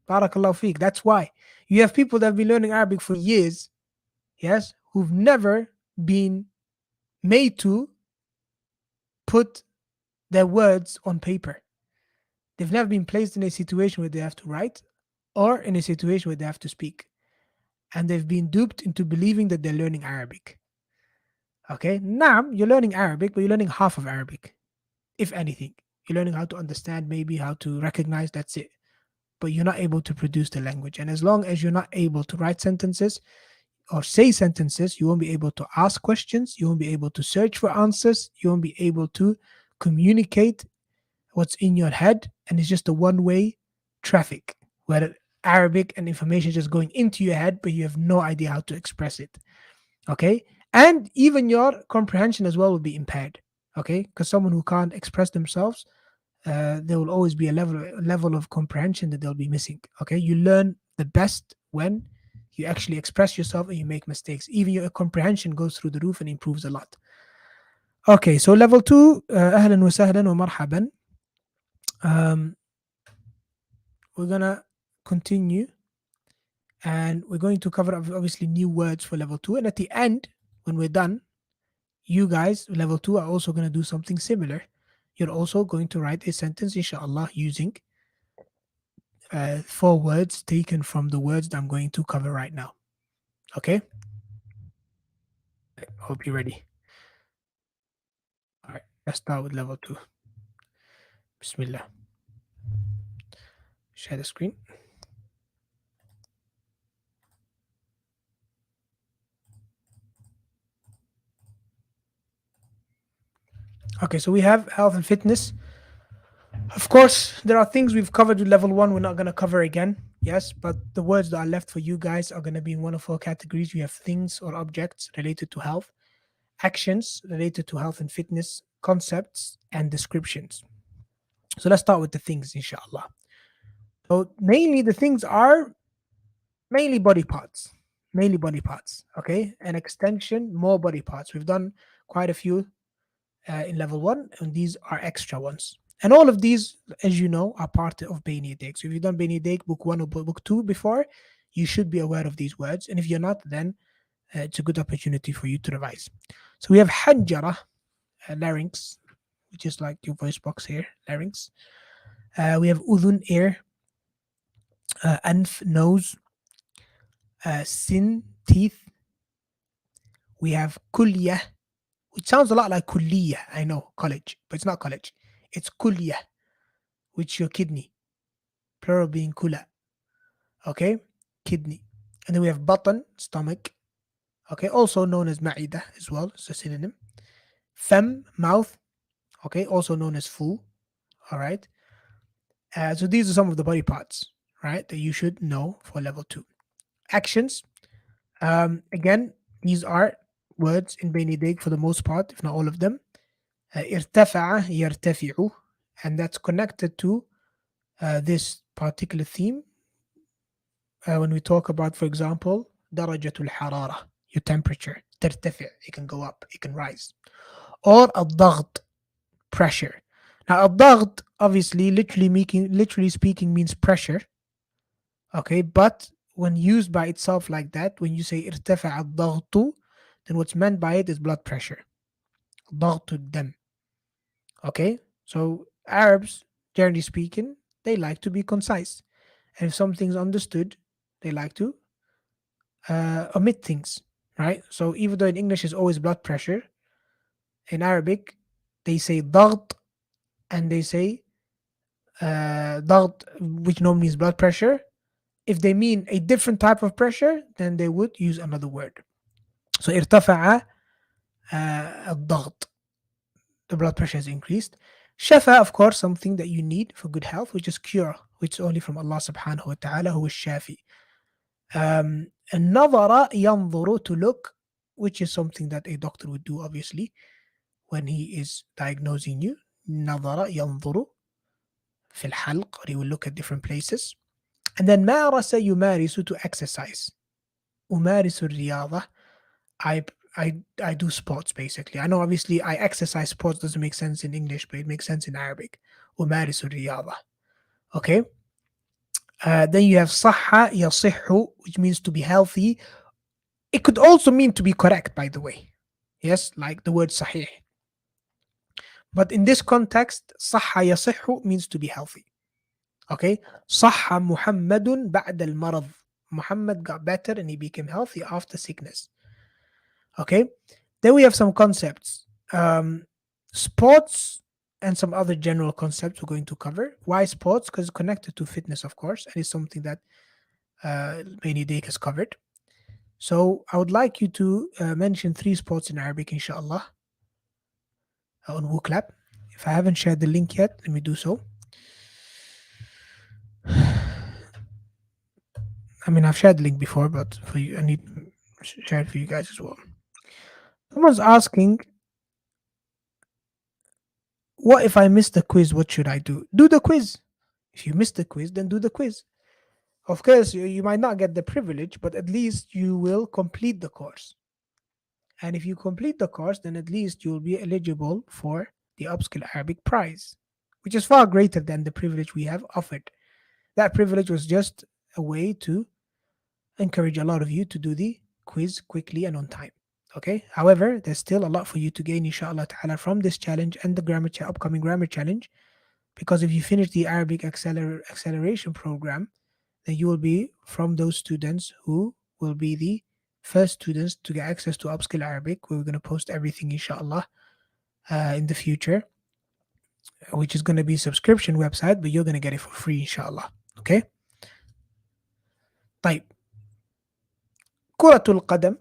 Barakallah feek. That's why. You have people that have been learning Arabic for years, yes, who've never been made to put their words on paper. They've never been placed in a situation where they have to write or in a situation where they have to speak. And they've been duped into believing that they're learning Arabic. Okay, now you're learning Arabic, but you're learning half of Arabic, if anything. You're learning how to understand, maybe how to recognize, that's it. But you're not able to produce the language. And as long as you're not able to write sentences or say sentences, you won't be able to ask questions, you won't be able to search for answers, you won't be able to communicate what's in your head, and it's just a one-way traffic where Arabic and information is just going into your head, but you have no idea how to express it. Okay, and even your comprehension as well will be impaired. Okay, because someone who can't express themselves, there will always be a level of comprehension that they'll be missing. Okay, you learn the best when you actually express yourself and you make mistakes. Even your comprehension goes through the roof and improves a lot. Okay, so level 2, أهلا وسهلا ومرحبا. We're gonna continue and we're going to cover obviously new words for level 2, and at the end when we're done, you guys level 2 are also going to do something similar. You're also going to write a sentence, inshallah, using 4 words taken from the words that I'm going to cover right now. Okay, hope you're ready. All right, let's start with level 2. Bismillah. Share the screen. Okay, so we have health and fitness. Of course, there are things we've covered with level 1 we're not going to cover again. Yes, but the words that are left for you guys are going to be in one of 4 categories. We have things or objects related to health, actions related to health and fitness, concepts, and descriptions. So let's start with the things, inshallah. So mainly the things are mainly body parts. Mainly body parts. Okay, an extension, more body parts. We've done quite a few in level one, and these are extra ones. And all of these, as you know, are part of Bayni Dake. So if you've done Bayni Dake book one or book two before, you should be aware of these words. And if you're not, then it's a good opportunity for you to revise. So we have Hanjara, larynx, which is like your voice box here, larynx. We have Udhun, ear, Anf, nose, Sin, teeth. We have Kulya, which sounds a lot like Kulliya. I know, college, but it's not college. It's Kulya, which is your kidney, plural being Kula. Okay, kidney. And then we have Batan, stomach. Okay, also known as Ma'ida as well, it's a synonym. Fem, mouth. Okay, also known as Fu. All right. So these are some of the body parts, right, that you should know for level two. Actions. Again, these are words in Beni Dig for the most part, if not all of them. ارتفع يرتفع, and that's connected to this particular theme. When we talk about, for example, درجة الحرارة, your temperature, ترتفع, it can go up, it can rise. Or الضغط, pressure. Now, الضغط, obviously, literally speaking, means pressure. Okay, but when used by itself like that, when you say ارتفع الضغط, then what's meant by it is blood pressure. ضغط الدم. Okay, so Arabs, generally speaking, they like to be concise. And if something's understood, they like to omit things, right? So even though in English is always blood pressure, in Arabic, they say ضغط and they say ضغط, which normally is blood pressure. If they mean a different type of pressure, then they would use another word. So ارتفع الضغط, the blood pressure has increased. Shafa, of course, something that you need for good health, which is cure, which is only from Allah subhanahu wa ta'ala, who is Shafi. النظر ينظر, to look, which is something that a doctor would do, obviously, when he is diagnosing you. نظر ينظر في الحلق, or he will look at different places. And then مارس يمارس, to exercise. أمارس الرياضة, I I do sports basically. I know obviously I exercise sports doesn't make sense in English, but it makes sense in Arabic. أمارس الرياضة. Okay. Then you have صح يصح, which means to be healthy. It could also mean to be correct, by the way. Yes, like the word sahih. But in this context, صح يصح means to be healthy. Okay. صح محمد بعد المرض. Muhammad got better and he became healthy after sickness. Okay. Then we have some concepts. Sports and some other general concepts we're going to cover. Why sports? Because it's connected to fitness, of course, and it's something that Beni Dake has covered. So I would like you to mention 3 sports in Arabic, inshallah, on WooClap. If I haven't shared the link yet, let me do so. I mean, I've shared the link before, but for you, I need to share it for you guys as well. Someone's asking, what if I miss the quiz? What should I do? Do the quiz. If you miss the quiz, then do the quiz. Of course, you might not get the privilege, but at least you will complete the course. And if you complete the course, then at least you'll be eligible for the Upskill Arabic prize, which is far greater than the privilege we have offered. That privilege was just a way to encourage a lot of you to do the quiz quickly and on time. Okay. However, there's still a lot for you to gain, inshallah ta'ala, from this challenge and the upcoming grammar challenge. Because if you finish the Arabic acceleration program, then you will be from those students who will be the first students to get access to Upskill Arabic. We're going to post everything, inshallah, in the future, which is going to be a subscription website, but you're going to get it for free, inshallah. Okay. طيب. كرة القدم.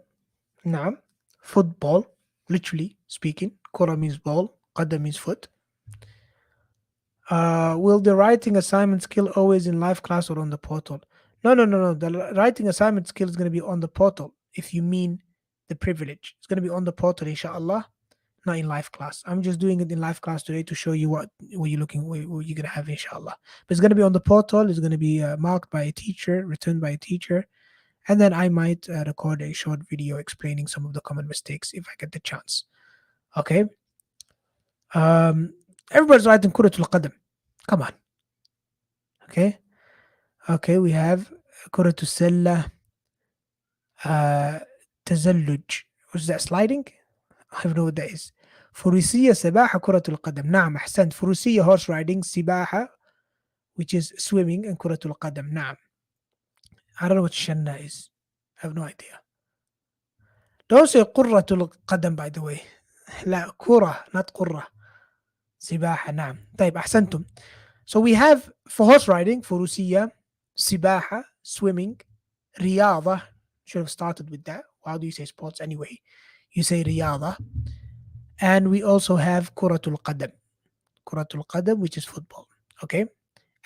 نعم. Football, literally speaking. كرة means ball. قدم means foot. Will the writing assignment skill always in live class or on the portal? No. The writing assignment skill is going to be on the portal. If you mean the privilege, it's going to be on the portal, inshallah, not in live class. I'm just doing it in live class today to show you what you're what you're going to have, inshallah. But it's going to be on the portal. It's going to be marked by a teacher, returned by a teacher, and then I might record a short video explaining some of the common mistakes if I get the chance. Okay. Um, everybody's writing كرة القدم. Come on. Okay. Okay, we have كرة السلة. Uh, تزلج. What's that, sliding? I don't know what that is. فروسية سباحة كرة القدم. نعم أحسنت. فروسية horse riding. سباحة which is swimming and كرة القدم. نعم. I don't know what شنة is. I have no idea. Don't say قرة القدم by the way. لا كرة not قرة. سباحة نعم. طيب أحسنتم. So we have for horse riding فروسية, سباحة, swimming, رياضة. Should have started with that. How do you say sports anyway? You say رياضة. And we also have كرة القدم. كرة القدم which is football. Okay.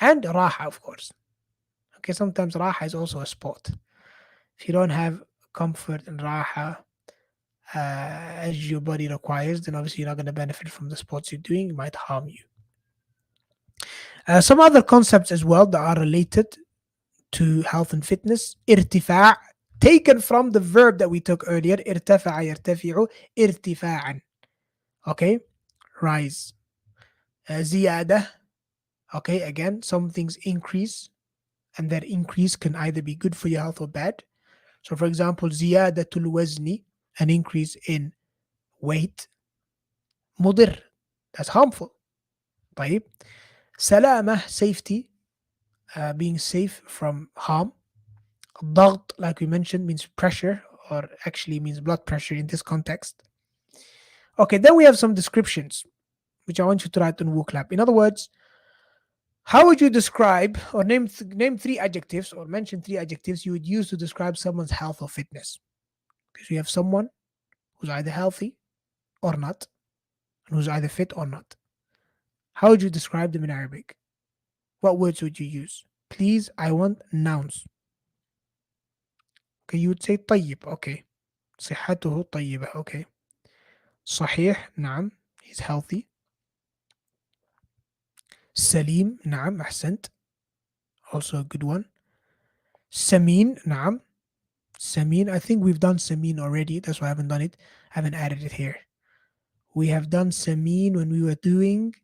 And راحة of course. Okay, sometimes راحة is also a sport. If you don't have comfort and راحة as your body requires, then obviously you're not going to benefit from the sports you're doing. It might harm you. Some other concepts as well that are related to health and fitness. ارتفاع, taken from the verb that we took earlier. ارتفع يرتفع ارتفاعا. Okay, rise. زيادة. Okay, again, some things increase, and that increase can either be good for your health or bad. So, for example, زيادة الوزن, an increase in weight. مضر, that's harmful. طيب. سلامة, safety, being safe from harm. الضغط, like we mentioned, means pressure, or actually means blood pressure in this context. Okay, then we have some descriptions, which I want you to write on WooClap. In other words, how would you describe or name three adjectives or mention three adjectives you would use to describe someone's health or fitness? Because you have someone who's either healthy or not, and who's either fit or not. How would you describe them in Arabic? What words would you use? Please, I want nouns. Okay, you would say طيب. Okay. صحته طيبة. Okay. صحيح. نعم. He's healthy. سليم. نعم. أحسنت. Also a good one. سمين. نعم. سمين. I think we've done سمين already. That's why I haven't done it. I haven't added it here. We have done سمين when we were doing,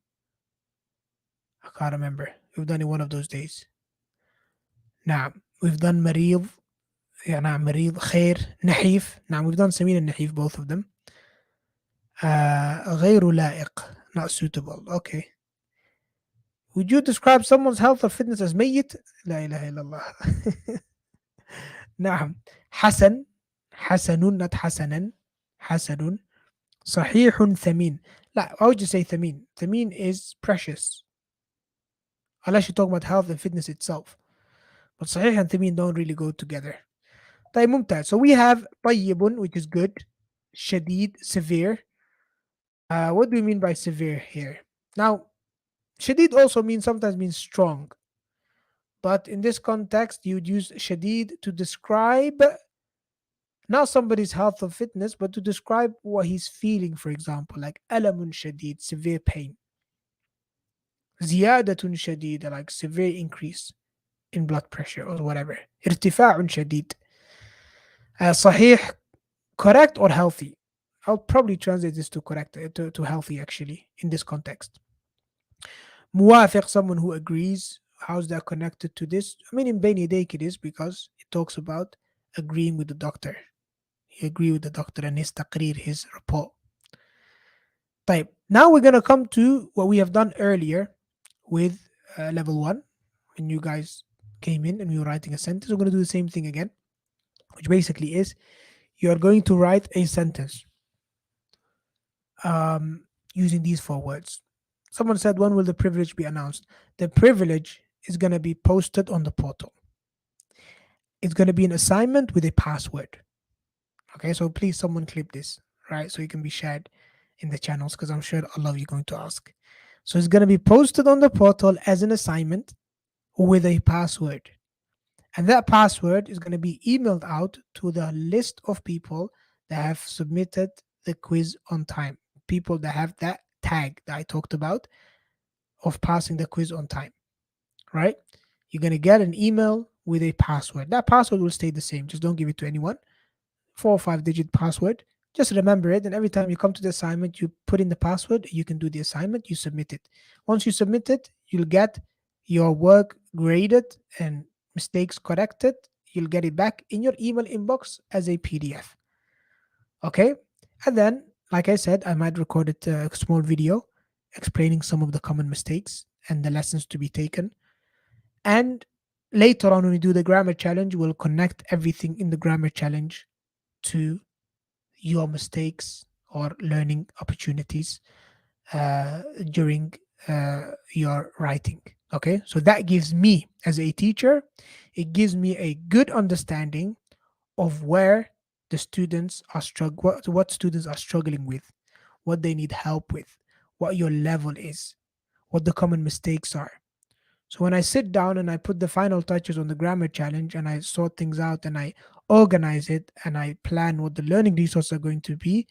I can't remember. We've done it one of those days. نعم. We've done مريض. Yeah, نعم مريض. خير. نحيف. نعم, we've done سمين and نحيف, both of them. غير لائق. Not suitable. Okay. Would you describe someone's health or fitness as ميت? لا إله إلا الله. نعم. حسن. حسن, not حسنا. حسن. صحيح ثمين. لا, why would you say ثمين? ثمين is precious. Unless you're talking about health and fitness itself. But صحيح and ثمين don't really go together. طيب ممتاز. So we have طيب, which is good. شديد, severe. What do we mean by severe here? Now, شديد also sometimes means strong. But in this context, you would use شديد to describe not somebody's health or fitness, but to describe what he's feeling, for example, like ألم شديد, severe pain. زيادة شديدة, like severe increase in blood pressure or whatever. ارتفاع شديد. صحيح, correct or healthy. I'll probably translate this to correct, to healthy actually in this context. موافق, someone who agrees. How's that connected to this? I mean, in بين يديك it is, because it talks about agreeing with the doctor. You agree with the doctor and his تقرير, his report. طيب, now we're going to come to what we have done earlier with level 1. When you guys came in and we were writing a sentence, we're going to do the same thing again, which basically is you are going to write a sentence using these 4 words. Someone said, when will the privilege be announced? The privilege is going to be posted on the portal. It's going to be an assignment with a password. Okay, so please someone clip this, right? So it can be shared in the channels, because I'm sure a lot of you are going to ask. So it's going to be posted on the portal as an assignment with a password. And that password is going to be emailed out to the list of people that have submitted the quiz on time. People that have that tag that I talked about of passing the quiz on time, right? You're going to get an email with a password. That password will stay the same. Just don't give it to anyone. 4 or 5 digit password. Just remember it, and every time you come to the assignment, you put in the password, you can do the assignment, you submit it. Once you submit it, you'll get your work graded and mistakes corrected. You'll get it back in your email inbox as a PDF. Okay? And then, like I said, I might record a small video explaining some of the common mistakes and the lessons to be taken. And later on, when we do the grammar challenge, we'll connect everything in the grammar challenge to your mistakes or learning opportunities during your writing. Okay, so that gives me, as a teacher, it gives me a good understanding of where the students are what students are struggling with, what they need help with, what your level is, what the common mistakes are. So when I sit down and I put the final touches on the grammar challenge and I sort things out and I organize it and I plan what the learning resources are going to be,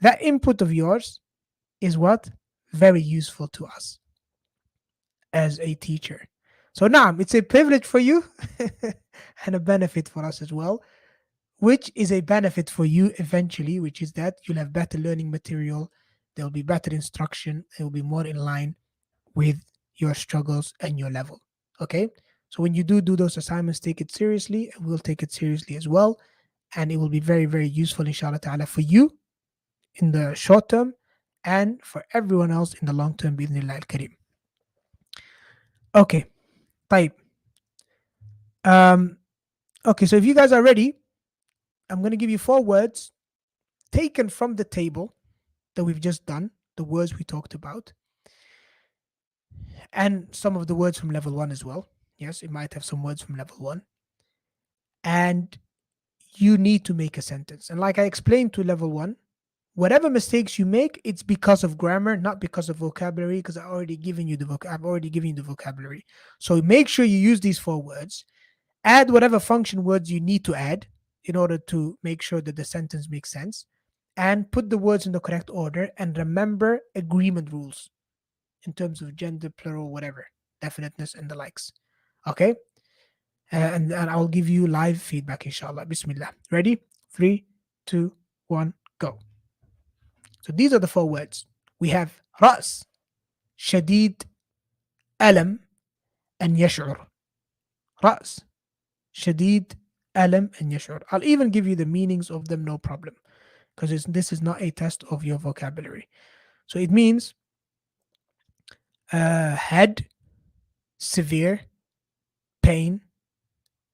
that input of yours is what? Very useful to us as a teacher. So now it's a privilege for you and a benefit for us as well, which is a benefit for you eventually, which is that you'll have better learning material, there'll be better instruction, it will be more in line with your struggles and your level. Okay? So when you do those assignments, take it seriously, and we'll take it seriously as well. And it will be very, very useful, inshallah ta'ala, for you in the short term and for everyone else in the long term, بإذن al-Kareem. Okay, طيب. Um, okay, so if you guys are ready, I'm going to give you 4 words taken from the table that we've just done, the words we talked about, and some of the words from level 1 as well. Yes, it might have some words from level 1. And you need to make a sentence. And like I explained to level 1, whatever mistakes you make, it's because of grammar, not because of vocabulary, because I've already given you the vocabulary. So make sure you use these 4 words. Add whatever function words you need to add in order to make sure that the sentence makes sense. And put the words in the correct order, and remember agreement rules in terms of gender, plural, whatever, definiteness, and the likes. Okay? And I'll give you live feedback, inshallah. Bismillah. Ready? 3, 2, 1, go. So these are the 4 words. We have رأس, شديد, ألم, and يشعر. رأس, شديد, ألم, and يشعر. I'll even give you the meanings of them, no problem, because this is not a test of your vocabulary. So it means head, severe, pain,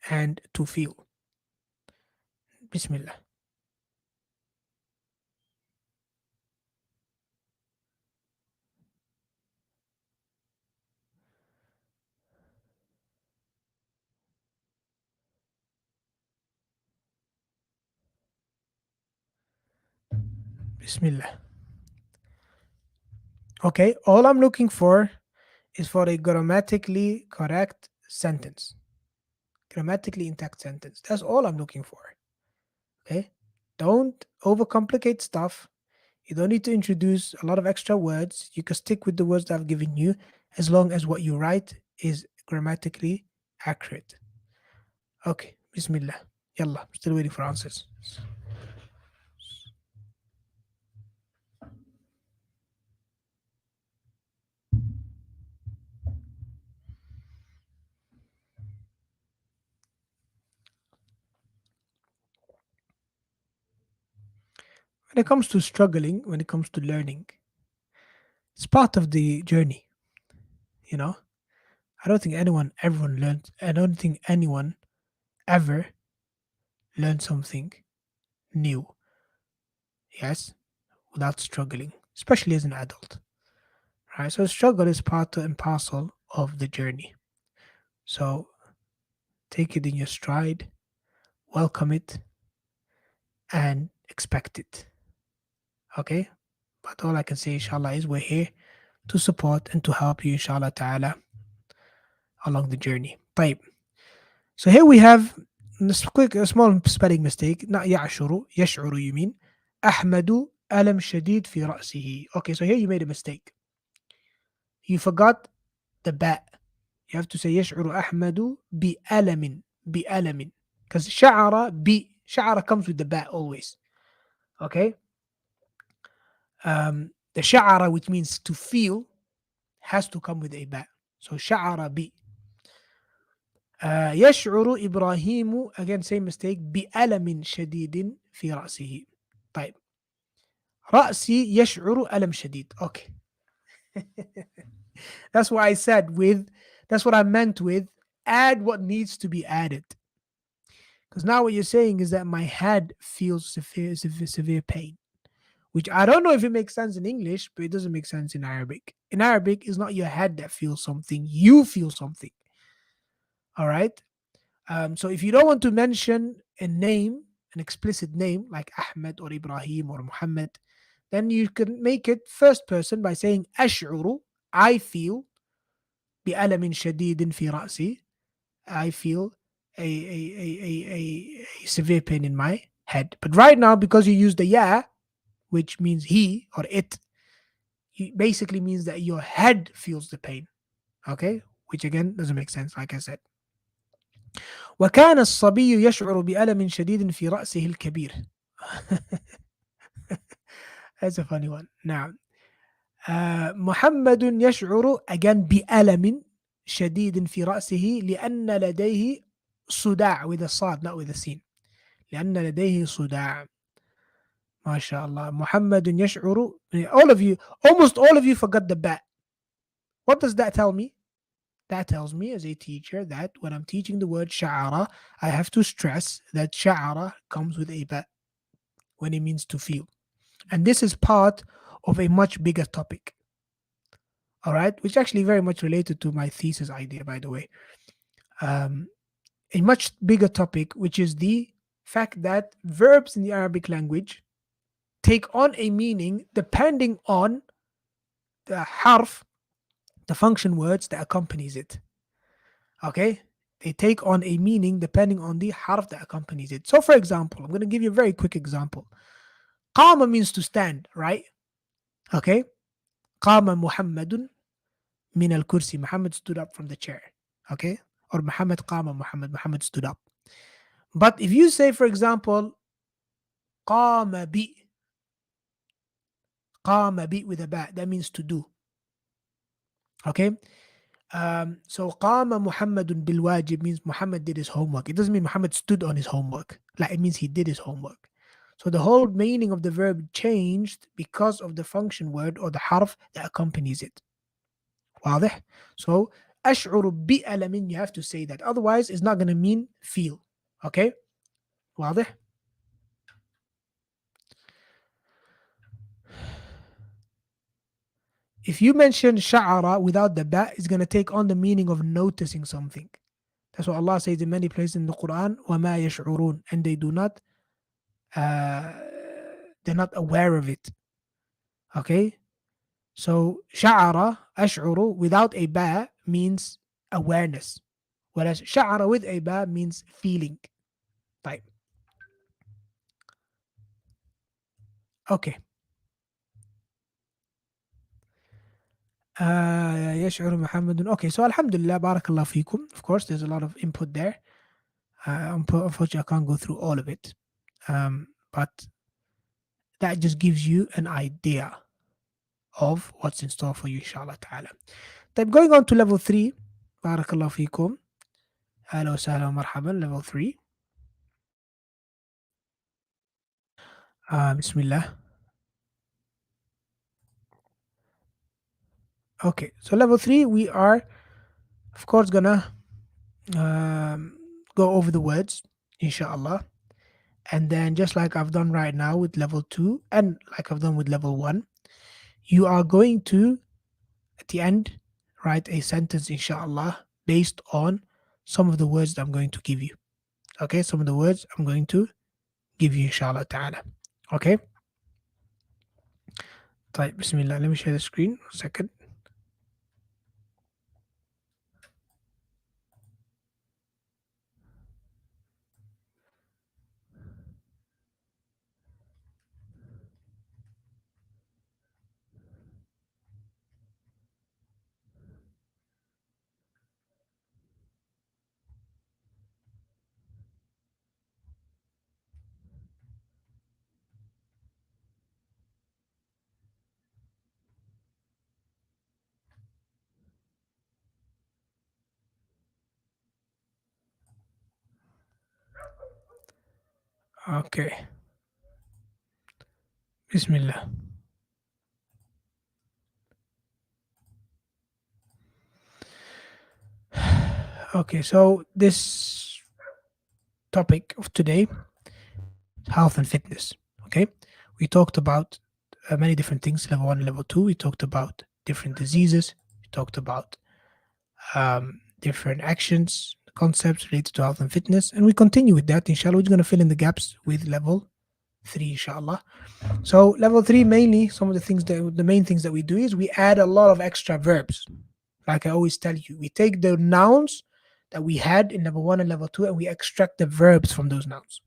and to feel. Bismillah. Bismillah. Okay, all I'm looking for is for a grammatically correct sentence. Grammatically intact sentence. That's all I'm looking for. Okay? Don't overcomplicate stuff. You don't need to introduce a lot of extra words. You can stick with the words that I've given you as long as what you write is grammatically accurate. Okay, Bismillah. Yalla, still waiting for answers. When it comes to struggling, when it comes to learning, it's part of the journey, you know? I don't think I don't think anyone ever learned something new, yes, without struggling, especially as an adult, right? So struggle is part and parcel of the journey. So take it in your stride, welcome it, and expect it. Okay? But all I can say, inshallah, is we're here to support and to help you, inshallah ta'ala, along the journey. طيب. So here we have a small spelling mistake. Not يعشر, يشعر you mean. أحمد ألم شديد في رأسه. Okay, so here you made a mistake. You forgot the ba. You have to say يشعر أحمد بألم بألم because شعر comes with the ba always. Okay? The sha'ara, which means to feel, has to come with a ba. So sha'ara bi. يشعر إبراهيم, again same mistake, بألم شديد في رأسه. طيب رأسي يشعر ألم شديد. Okay. That's what I said with, that's what I meant with add what needs to be added. Because now what you're saying is that my head feels severe pain, which I don't know if it makes sense in English, but it doesn't make sense in Arabic. In Arabic, it's not your head that feels something, you feel something. All right. So if you don't want to mention a name, an explicit name like Ahmed or Ibrahim or Muhammad, then you can make it first person by saying أشعر, I feel, بألم شديد في رأسي, I feel a severe pain in my head. But right now, because you use the ya, which means he or it basically means that your head feels the pain. Okay? Which again doesn't make sense, like I said. وكان الصبي يشعر بألم شديد في رأسه الكبير. That's a funny one. نعم. محمد يشعر again بألم شديد في رأسه لأن لديه صداع with a صاد not with a sin. لأن لديه صداع. ما شاء الله. محمد يشعر, all of you, almost all of you forgot the ba. What does that tell me? That tells me as a teacher that when I'm teaching the word sha'ara, I have to stress that sha'ara comes with a ba when it means to feel. And this is part of a much bigger topic. All right, which actually very much related to my thesis idea, by the way. Um, a much bigger topic, which is the fact that verbs in the Arabic language take on a meaning depending on the harf, the function words that accompanies it. Okay? They take on a meaning depending on the harf that accompanies it. So, for example, I'm going to give you a very quick example. Qama means to stand, right? Okay? Qama Muhammadun min al kursi. Muhammad stood up from the chair. Okay? Or Muhammad qama Muhammad. Muhammad stood up. But if you say, for example, qama bi with a ba, that means to do. Okay? So qama Muhammadun bil wajib means Muhammad did his homework. It doesn't mean Muhammad stood on his homework. Like it means he did his homework. So the whole meaning of the verb changed because of the function word or the harf that accompanies it. واضح? So أشعر بألم, you have to say that. Otherwise, it's not going to mean feel. Okay? واضح? If you mention sha'ara without the ba, it's going to take on the meaning of noticing something. That's what Allah says in many places in the Quran, وَمَا يَشْعُرُونَ, and they do not, uh, they're not aware of it. Okay? So sha'ara, ash'uru, without a ba means awareness. Whereas sha'ara with a ba means feeling. Type. Okay. يشعر محمد. Okay, so alhamdulillah, barakallah fikum. Of course, there's a lot of input there. Unfortunately, I can't go through all of it. But that just gives you an idea of what's in store for you, inshallah ta'ala. Then going on to level 3, barakallah fikum. Hello, sahla, marhaban, level 3. Bismillah. Okay, so level 3, we are, of course, gonna um, go over the words, inshallah. And then, just like I've done right now with level 2, and like I've done with level 1, you are going to, at the end, write a sentence, inshallah, based on some of the words that I'm going to give you. Okay, some of the words I'm going to give you, inshallah ta'ala. Okay? Type, Bismillah. Let me share the screen. 1 second. Okay. Bismillah. Okay, so this topic of today, health and fitness. Okay, we talked about many different things, level one and level two. We talked about different diseases. We talked about different actions, concepts related to health and fitness, and we continue with that. Inshallah, we're going to fill in the gaps with level three, inshallah. So, level three, mainly, some of the main things that we do is we add a lot of extra verbs. Like I always tell you, we take the nouns that we had in level one and level two and we extract the verbs from those nouns.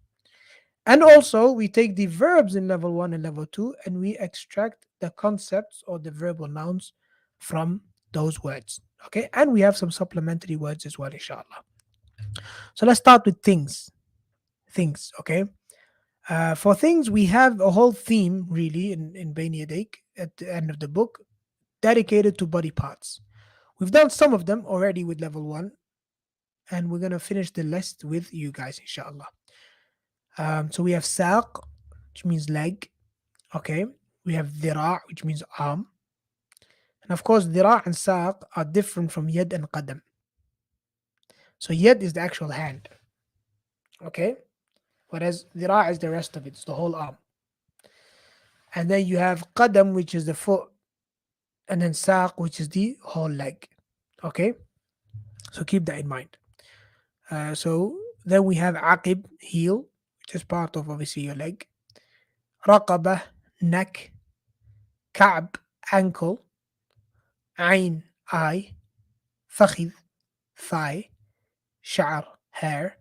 And also, we take the verbs in level one and level two and we extract the concepts or the verbal nouns from those words. Okay. And we have some supplementary words as well, inshallah. So let's start with things. Things. Okay. For things, we have a whole theme really in Bayni Yadayk at the end of the book dedicated to body parts. We've done some of them already with level one, and we're going to finish the list with you guys, inshallah. So we have saq, which means leg. Okay. We have dhira, which means arm. And of course, dhira and saq are different from yad and qadam. So yad is the actual hand. Okay. Whereas dhira is the rest of it, it's the whole arm. And then you have qadam, which is the foot, and then saq, which is the whole leg. Okay. So keep that in mind. So then we have aqib, heel, which is part of obviously your leg. Raqaba, neck. Ka'b, ankle. Ain, eye. Fakhid, thigh. Sha'r, hair.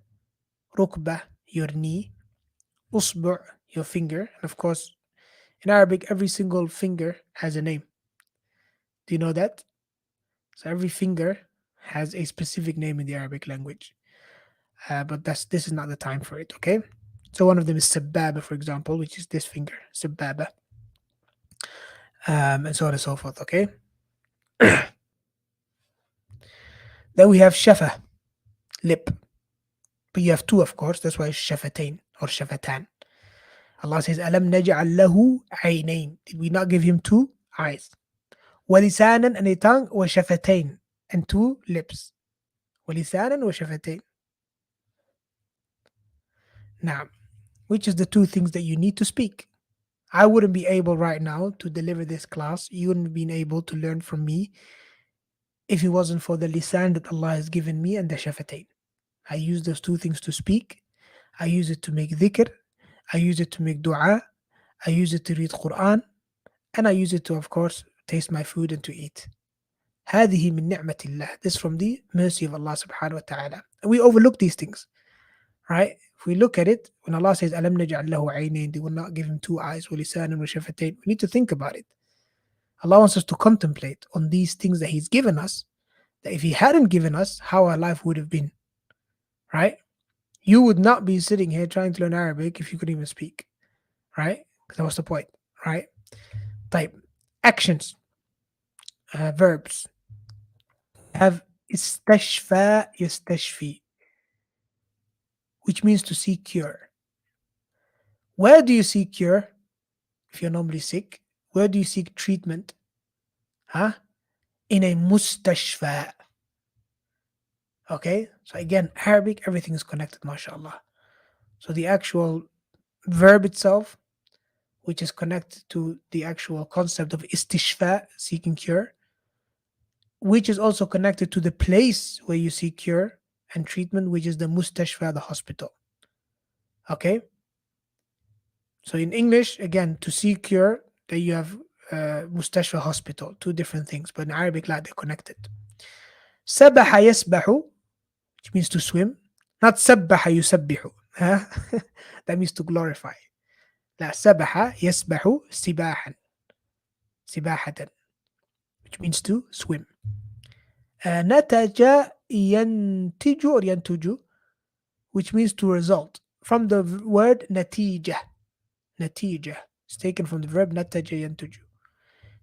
Rukbah, your knee. Usbu', your finger. And of course, in Arabic, every single finger has a name. Do you know that? So every finger has a specific name in the Arabic language. But this is not the time for it, okay? So one of them is sababa, for example, which is this finger, sababa, and so on and so forth, okay? Then we have shafa, lip. But you have two, of course. That's why it's shafatain or shafatan. Allah says, Alam naj'al lahu aynayn. Did we not give him two eyes? Walisanan, and a tongue, wa shafatain, and two lips. Walisanan wa shafatain. Now, which is the two things that you need to speak? I wouldn't be able right now to deliver this class. You wouldn't have been able to learn from me if it wasn't for the lisan that Allah has given me and the shafatain. I use those two things to speak. I use it to make dhikr. I use it to make dua. I use it to read Quran. And I use it to, of course, taste my food and to eat. هذه من نعمة الله. This is from the mercy of Allah subhanahu wa ta'ala. And we overlook these things, right? If we look at it, when Allah says, أَلَمْ نَجْعَلْ لَهُ عَيْنَيْن, they will not give him two eyes, وَلِسَانًا وَشَفَتَيْن. We need to think about it. Allah wants us to contemplate on these things that He's given us, that if He hadn't given us, how our life would have been, right? You would not be sitting here trying to learn Arabic if you couldn't even speak, right? Because that was the point, right? Type actions, verbs. Have istashfa yastashfi, which means to seek cure. Where do you seek cure if you're normally sick? Where do you seek treatment? Huh? In a mustashfa. Okay, so again, Arabic, everything is connected, mashallah. So the actual verb itself, which is connected to the actual concept of istishfa, seeking cure, which is also connected to the place where you seek cure and treatment, which is the mustashfa, the hospital. Okay, so in English, again, to seek cure, that you have mustashfa, hospital, two different things, but in Arabic, like they're connected. Sabaha yasbahu, which means to swim, not sabbaha yusabbihu. Huh? That means to glorify. لا سبح يسبح سباحا سباحة, which means to swim. نتج ينتج or ينتج, which means to result, from the word نتيجة. نتيجة is taken from the verb نتج ينتج.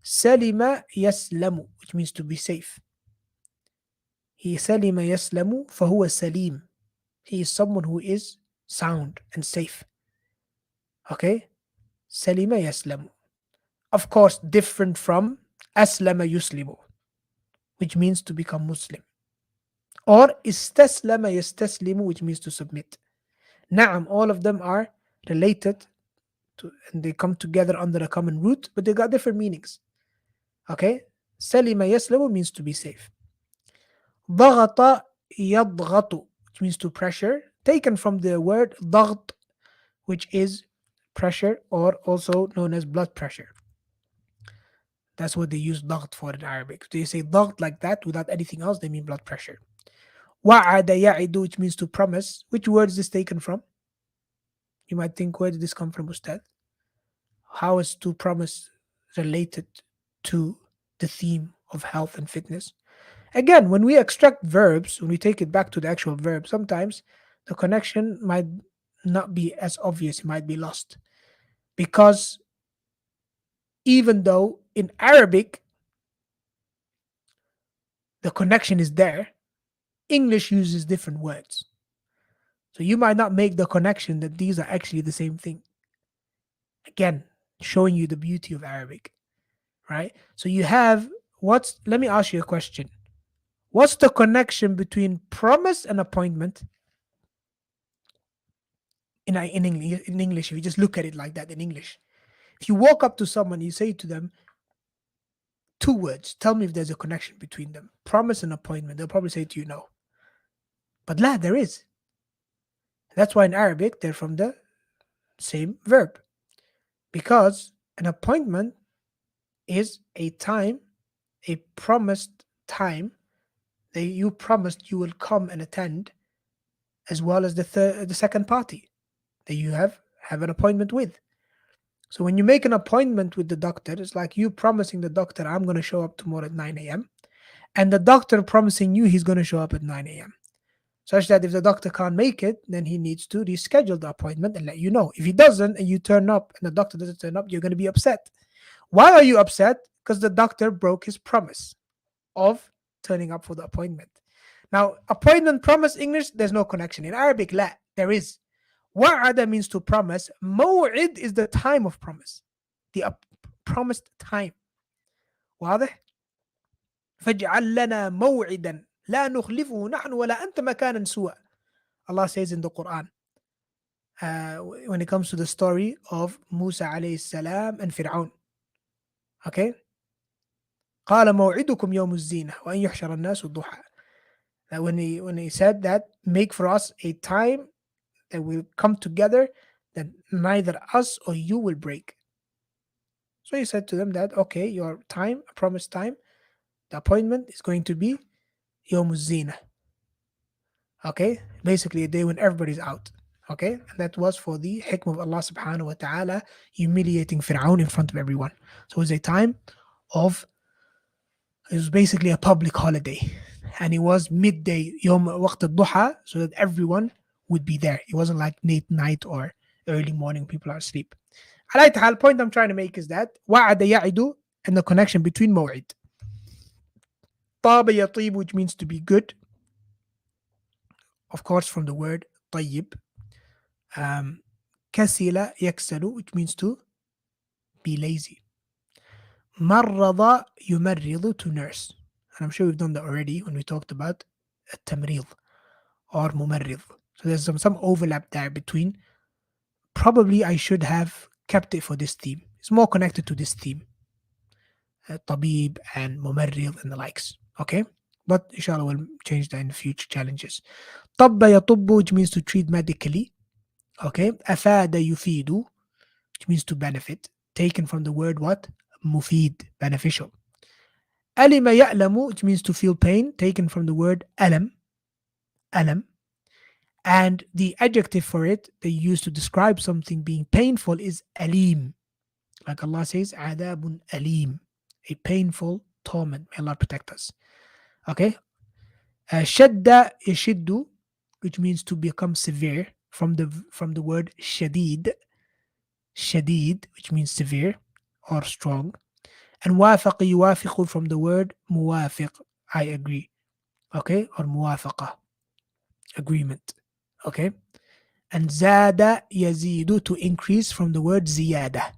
سلم يسلم, which means to be safe. He سلم يسلم فهو سليم. He is someone who is sound and safe. Okay? Salima yaslamu. Of course, different from aslama yuslimu, which means to become Muslim. Or istaslama yastaslimu, which means to submit. Na'am, all of them are related to, and they come together under a common root, but they got different meanings. Okay? Salima yaslamu means to be safe. ضغط يضغط, which means to pressure, taken from the word ضغط, which is pressure or also known as blood pressure. That's what they use ضغط for in Arabic. They say ضغط like that without anything else, they mean blood pressure. وعد يعد, which means to promise. Which word is this taken from? You might think, where did this come from, Ustad? How is to promise related to the theme of health and fitness? Again, when we extract verbs, when we take it back to the actual verb, sometimes the connection might not be as obvious, it might be lost. Because even though in Arabic the connection is there, English uses different words. So you might not make the connection that these are actually the same thing. Again, showing you the beauty of Arabic, right? So you have let me ask you a question. What's the connection between promise and appointment in English? If you just look at it like that in English, if you walk up to someone, you say to them two words, tell me if there's a connection between them, promise and appointment, they'll probably say to you no. But la, there is. That's why in Arabic they're from the same verb, because an appointment is a time, a promised time that you promised you will come and attend, as well as the second party that you have an appointment with. So when you make an appointment with the doctor, it's like you promising the doctor, I'm going to show up tomorrow at 9 a.m. and the doctor promising you he's going to show up at 9 a.m. Such that if the doctor can't make it, then he needs to reschedule the appointment and let you know. If he doesn't and you turn up and the doctor doesn't turn up, you're going to be upset. Why are you upset? Because the doctor broke his promise of turning up for the appointment. Now, appointment, promise, English, there's no connection. In Arabic, la, there is. Wa'ada means to promise. Maw'id is the time of promise. The promised time. واضح؟ فاجعل لنا موعدا لا نخلفه نحن ولا أنت مكانا سوى. Allah says in the Quran, when it comes to the story of Musa alayhi salam and Fir'aun. Okay? قال موعدكم يوم الزينة وأن يحشر الناس الضحى. That when he said that, make for us a time that will come together that neither us or you will break. So he said to them that, okay, your time, a promised time, the appointment is going to be يوم الزينة. Okay? Basically a day when everybody's out. Okay? And that was for the hikmah of Allah subhanahu wa ta'ala humiliating Fir'aun in front of everyone. So it was a time of, it was basically a public holiday. And it was midday, يوم وقت الضحى, so that everyone would be there. It wasn't like late night or early morning, people are asleep. The point I'm trying to make is that وعد يعد, and the connection between موعد. طاب يطيب, which means to be good. Of course, from the word طيب. كسل يكسل, which means to be lazy. مرض يمرض, to nurse. And I'm sure we've done that already when we talked about التمريض or ممرض. So there's some overlap there between. Probably I should have kept it for this theme. It's more connected to this theme. طبيب and ممرض and the likes. Okay? But inshallah we'll change that in future challenges. طب يطب, which means to treat medically. Okay? أفاد يفيد, which means to benefit. Taken from the word what? مفيد, beneficial. ألم يألم, which means to feel pain. Taken from the word ألم, ألم. And the adjective for it they use to describe something being painful is أليم. Like Allah says, عذاب أليم, a painful torment. May Allah protect us. Okay? شد يشد, which means to become severe, from the word شديد, شديد, which means severe or strong. And وافق يوافق, from the word موافق, I agree. Okay? Or موافقة, agreement. Okay? and زاد يزيد to increase from the word زيادة.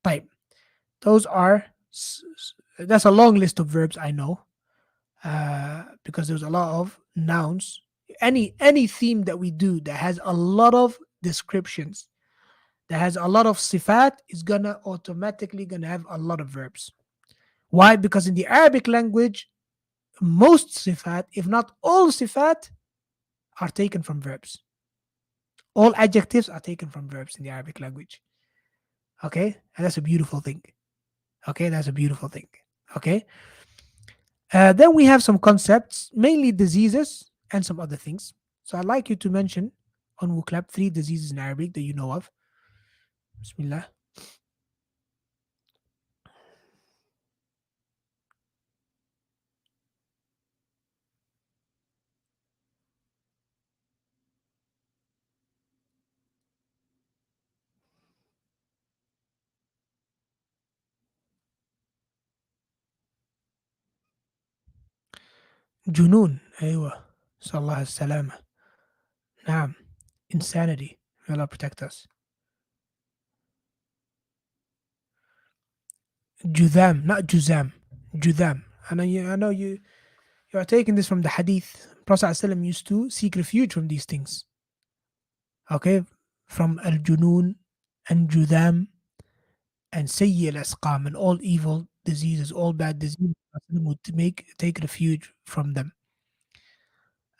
طيب, those are that's a long list of verbs I know, because there's a lot of nouns. Any theme that we do that has a lot of descriptions, that has a lot of sifat, is gonna automatically gonna have a lot of verbs. Why? Because in the Arabic language, most sifat, if not all sifat, are taken from verbs. All adjectives are taken from verbs in the Arabic language. Okay, and that's a beautiful thing. Okay, that's a beautiful thing. Okay, then we have some concepts, mainly diseases and some other things. So I'd like you to mention on WooClap 3 diseases in Arabic that you know of. Bismillah. جنون, أيوة. نسأل الله السلامة. نعم. Insanity. May Allah protect us. Judam, not Juzam. Judam. I know you are taking this from the hadith. Prophet ﷺ used to seek refuge from these things. Okay? From al junun and judam and sayyi al asqam, and all evil diseases, all bad diseases. Prophet ﷺ would take refuge from them.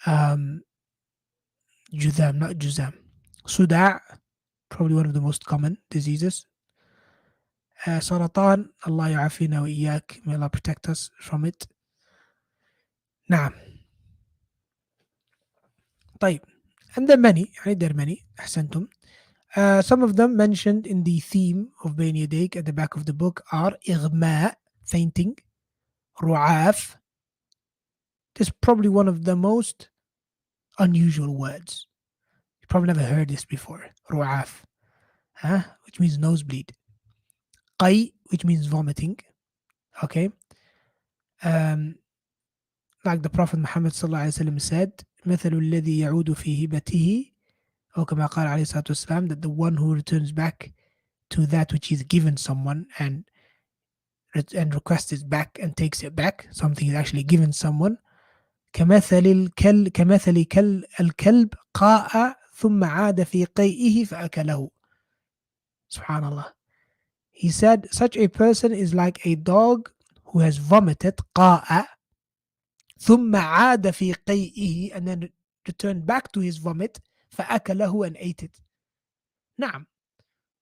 Um, Judam, not Juzam. Suda', probably one of the most common diseases. سرطان, Allah يعافينا وإياك. May Allah protect us from it. نعم. طيب. And there are many. أحسنتم. Some of them mentioned in the theme of بين يديك at the back of the book are إغماء, fainting, رعاف. This is probably one of the most unusual words. You probably never heard this before. رعاف, which means nosebleed. قي, which means vomiting. Okay. Um, like the Prophet Muhammad sallallahu alaihi wasallam said, مثل الذي يعود في هبته, or كما قال عليه الصلاة والسلام, that the one who returns back to that which is given someone and requests it back and takes it back, something is actually given someone. كمثل الكلب قاء ثم عاد في قيئه فأكله. Subhanallah. He said, such a person is like a dog who has vomited, قاء, ثم عاد في قيئه, and then returned back to his vomit, فأكله, and ate it. نعم.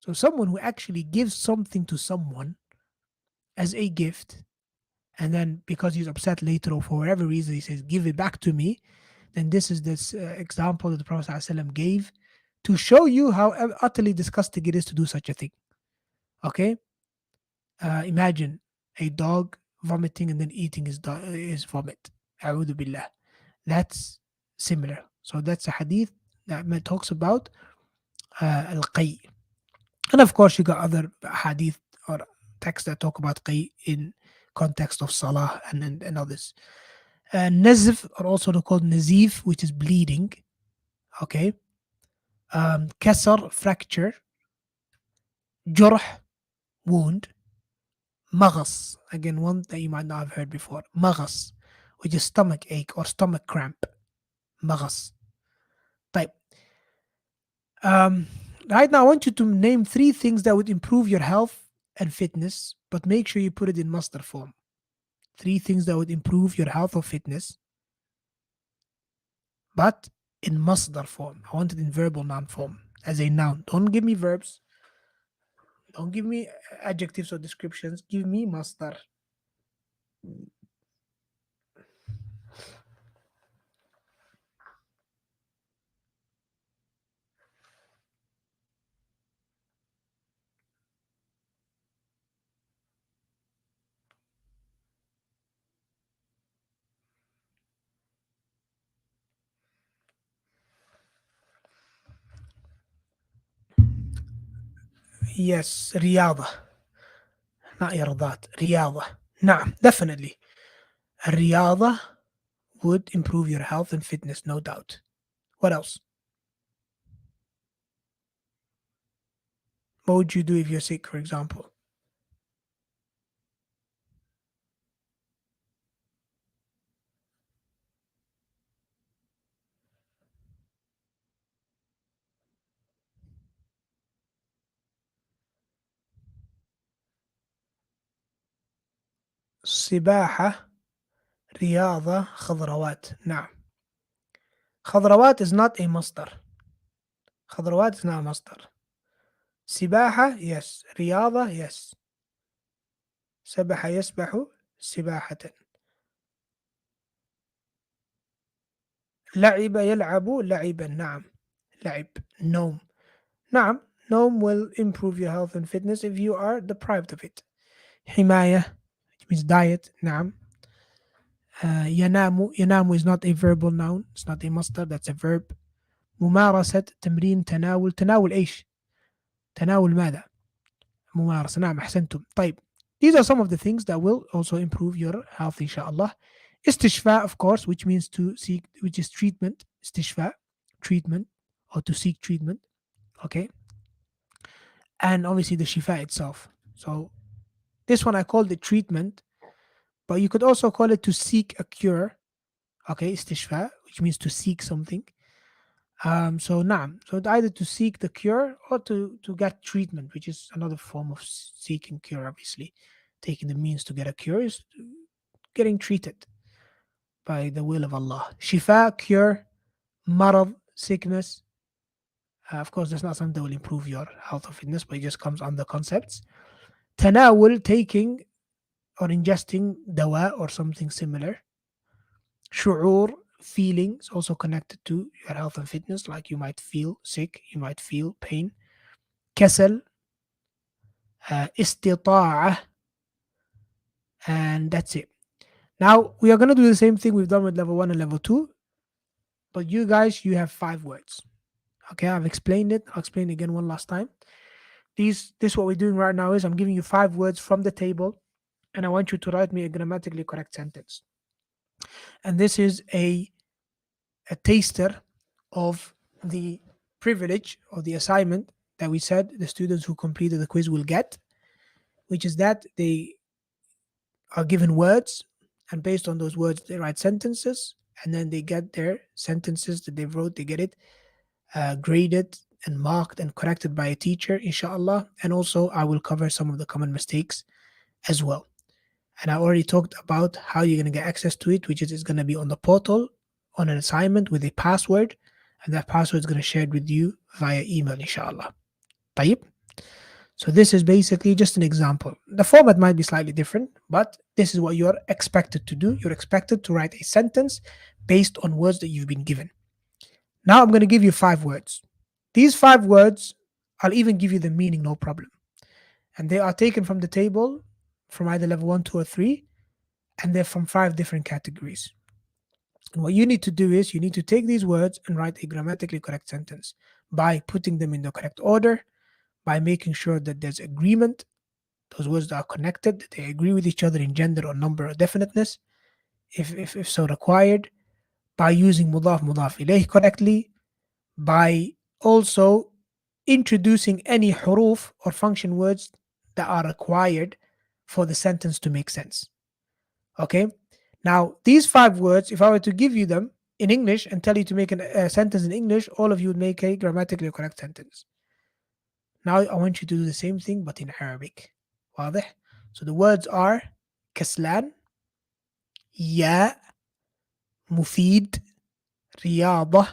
So someone who actually gives something to someone as a gift, and then because he's upset later or for whatever reason he says, give it back to me, then this is this example that the Prophet ﷺ gave to show you how utterly disgusting it is to do such a thing. Okay? Imagine a dog vomiting and then eating his vomit. A'udhu billah. That's similar. So that's a hadith that talks about al-qay. And of course, you got other hadith or texts that talk about qay in context of salah and others. Nazif, or also called nazif, which is bleeding. Okay. Kasar, fracture. Jurh, wound. Maghas, again, one that you might not have heard before. Maghas, which is stomach ache or stomach cramp. Maghas. Type. Right now, I want you to name 3 things that would improve your health and fitness, but make sure you put it in masdar form. 3 things that would improve your health or fitness, but in masdar form. I want it in verbal noun form, as a noun. Don't give me verbs. Don't give me adjectives or descriptions. Give me masdar. Yes, رياضة. Not إرادات. رياضة. نعم, definitely. الرياضة would improve your health and fitness, no doubt. What else? What would you do if you're sick, for example? سباحة، رياضة، خضروات. نعم. خضروات is not a مصدر. خضروات is not a مصدر. سباحة yes. رياضة yes. سبح يسبح سباحة. لعب يلعب لعبا. نعم. لعب. نوم. نعم. Nome will improve your health and fitness if you are deprived of it. حماية, which means diet. نعم. ينام. ينام is not a verbal noun. It's not a مصدر. That's a verb. ممارسة, تمرين, تناول. تناول إيش؟ تناول ماذا؟ ممارسة. نعم أحسنتم. طيب. These are some of the things that will also improve your health inshallah. استشفاء of course, which means to seek, which is treatment. استشفاء, treatment, or to seek treatment. Okay. And obviously the shifa itself. So this one I called it treatment, but you could also call it to seek a cure. Okay, istishfa, which means to seek something. So naam. So it's either to seek the cure or to get treatment, which is another form of seeking cure, obviously. Taking the means to get a cure is getting treated by the will of Allah. Shifa, cure, marad, sickness. Of course, that's not something that will improve your health or fitness, but it just comes under concepts. Tanawul, taking or ingesting dawa or something similar. Shu'ur, feelings, also connected to your health and fitness, like you might feel sick, you might feel pain. Kasal, istita'ah, and that's it. Now, we are going to do the same thing we've done with level 1 and level 2, but you guys, you have 5 words. Okay, I've explained it. I'll explain it again one last time. This what we're doing right now is I'm giving you 5 words from the table, and I want you to write me a grammatically correct sentence. And this is a taster of the privilege or the assignment that we said the students who completed the quiz will get, which is that they are given words, and based on those words, they write sentences, and then they get their sentences that they wrote, they get it graded and marked and corrected by a teacher, inshallah. And also, I will cover some of the common mistakes as well. And I already talked about how you're going to get access to it, which is it's going to be on the portal on an assignment with a password, and that password is going to share it with you via email, inshallah. طيب? So this is basically just an example. The format might be slightly different, but this is what you're expected to do. You're expected to write a sentence based on words that you've been given. Now I'm going to give you 5 words. These 5 words, I'll even give you the meaning, no problem. And they are taken from the table from either level 1, 2, or 3, and they're from 5 different categories. And what you need to do is you need to take these words and write a grammatically correct sentence by putting them in the correct order, by making sure that there's agreement, those words that are connected, that they agree with each other in gender or number or definiteness, if so required, by using mudaf mudaf ilayh correctly, by also introducing any huruf or function words that are required for the sentence to make sense. Okay? Now, these 5 words, if I were to give you them in English and tell you to make a sentence in English, all of you would make a grammatically correct sentence. Now, I want you to do the same thing but in Arabic. واضح? So the words are كسلان, يا, مفيد, رياضة,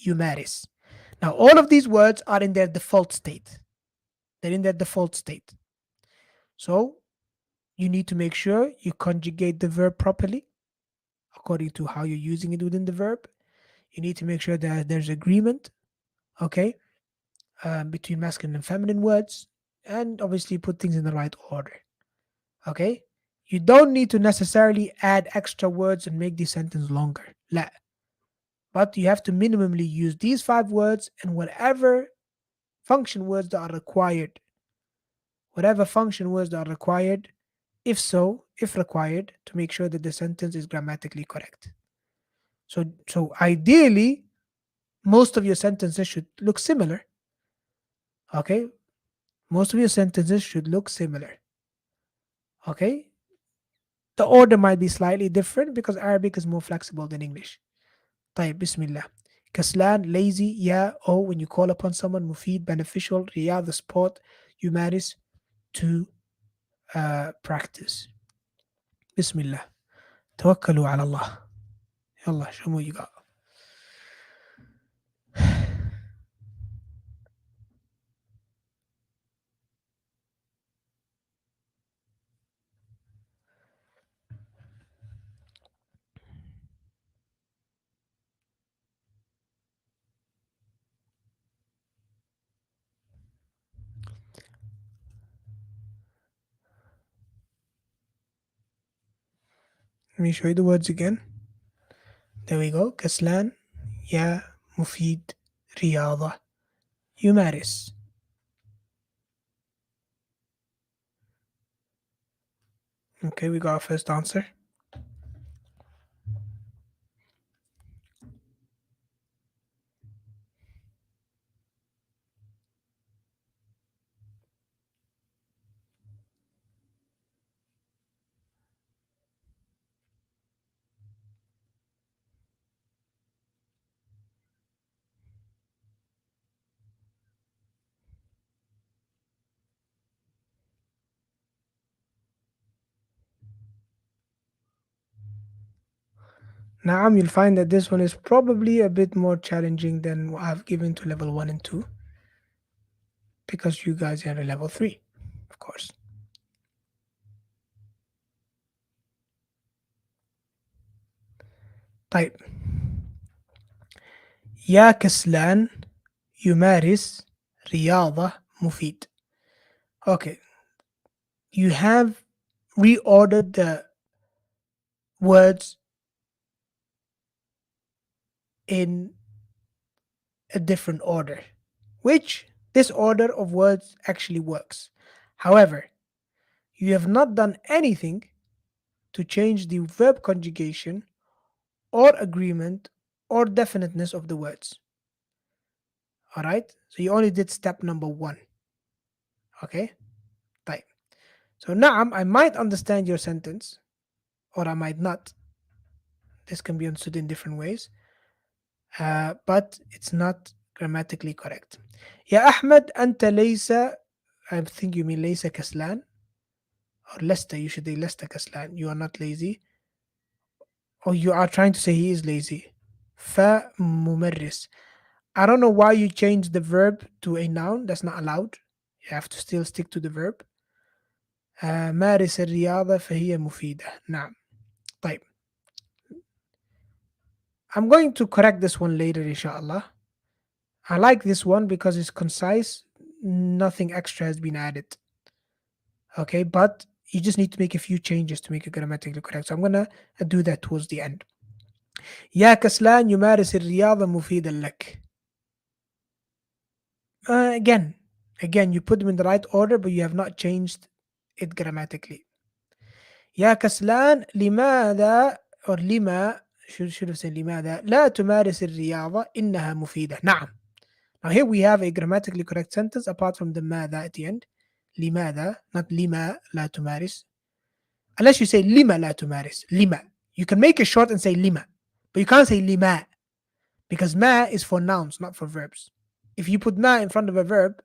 يمارس. Now, all of these words are in their default state. They're in their default state. So, you need to make sure you conjugate the verb properly according to how you're using it within the verb. You need to make sure that there's agreement, okay, between masculine and feminine words, and obviously put things in the right order, okay? You don't need to necessarily add extra words and make the sentence longer. لا. But you have to minimally use these 5 words and whatever function words that are required. Whatever function words that are required, if required, to make sure that the sentence is grammatically correct. So ideally, most of your sentences should look similar. Okay? Most of your sentences should look similar. Okay? The order might be slightly different because Arabic is more flexible than English. طيب بسم الله. كسلان, lazy, yeah, oh, when you call upon someone, مفيد, beneficial, رياض, the sport, يمارس, to practice. بسم الله. توكلوا على الله. يلا show me what you got. Let me show you the words again. There we go. كسلان, yeah, مفيد, رياضة, يمارس. Okay, we got our first answer. Naam, you'll find that this one is probably a bit more challenging than what I've given to level 1 and 2 because you guys are at level 3, of course. طيب. يا كسلان يمارس رياضة مفيد. Okay, you have reordered the words in a different order, which this order of words actually works. However, you have not done anything to change the verb conjugation or agreement or definiteness of the words. All right, so you only did step number 1. Okay, طيب. So now I might understand your sentence or I might not. This can be understood in different ways, but it's not grammatically correct. يا أحمد أنت ليس, I think you mean ليس كسلان, or لست, you should say لست كسلان. You are not lazy. Or you are trying to say he is lazy. فممرس. I don't know why you changed the verb to a noun. That's not allowed. You have to still stick to the verb. مارس الرياضة فهي مفيدة. نعم. طيب. I'm going to correct this one later, inshallah. I like this one because it's concise. Nothing extra has been added. Okay, but you just need to make a few changes to make it grammatically correct. So I'm gonna do that towards the end. يا كسلان يمارس الرياضة مفيدا لك. Again, you put them in the right order, but you have not changed it grammatically. يا كسلان لماذا or لما should have said لماذا لا تمارس الرياضة إنها مفيدة. نعم. Now here we have a grammatically correct sentence apart from the ماذا at the end. لماذا, not لما لا تمارس. Unless you say لما لا تمارس. لما. You can make it short and say لما, but you can't say لما because ما is for nouns, not for verbs. If you put ما in front of a verb,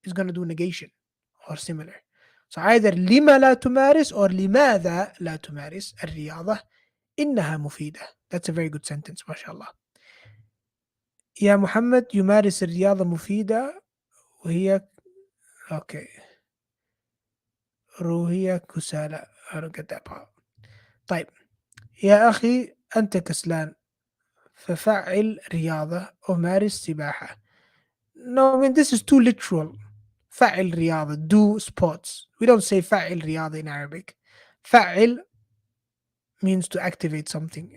it's going to do negation or similar. So either لما لا تمارس or لماذا لا تمارس الرياضة إنها مفيدة. That's a very good sentence, ما شاء الله. يا محمد يمارس الرياضة مفيدة وهي okay. روحية كسالى. I don't get that part. طيب. يا أخي أنت كسلان ففعل رياضة أو مارس سباحة. No, I mean this is too literal. فعل رياضة, do sports. We don't say فعل رياضة in Arabic. فعل means to activate something,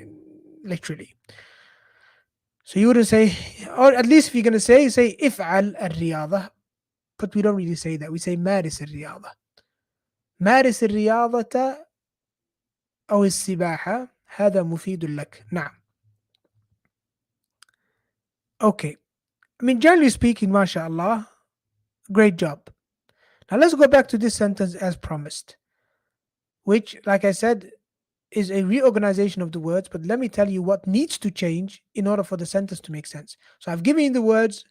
literally. So you wouldn't say, or at least if you're going to say افعل الرياضة, but we don't really say that. We say مارس الرياضة. مارس الرياضة أو السباحة هذا مفيد لك. نعم. Okay. I mean, generally speaking, mashallah, great job. Now let's go back to this sentence as promised, which, like I said, is a reorganization of the words. But let me tell you what needs to change in order for the sentence to make sense. So I've given you the words.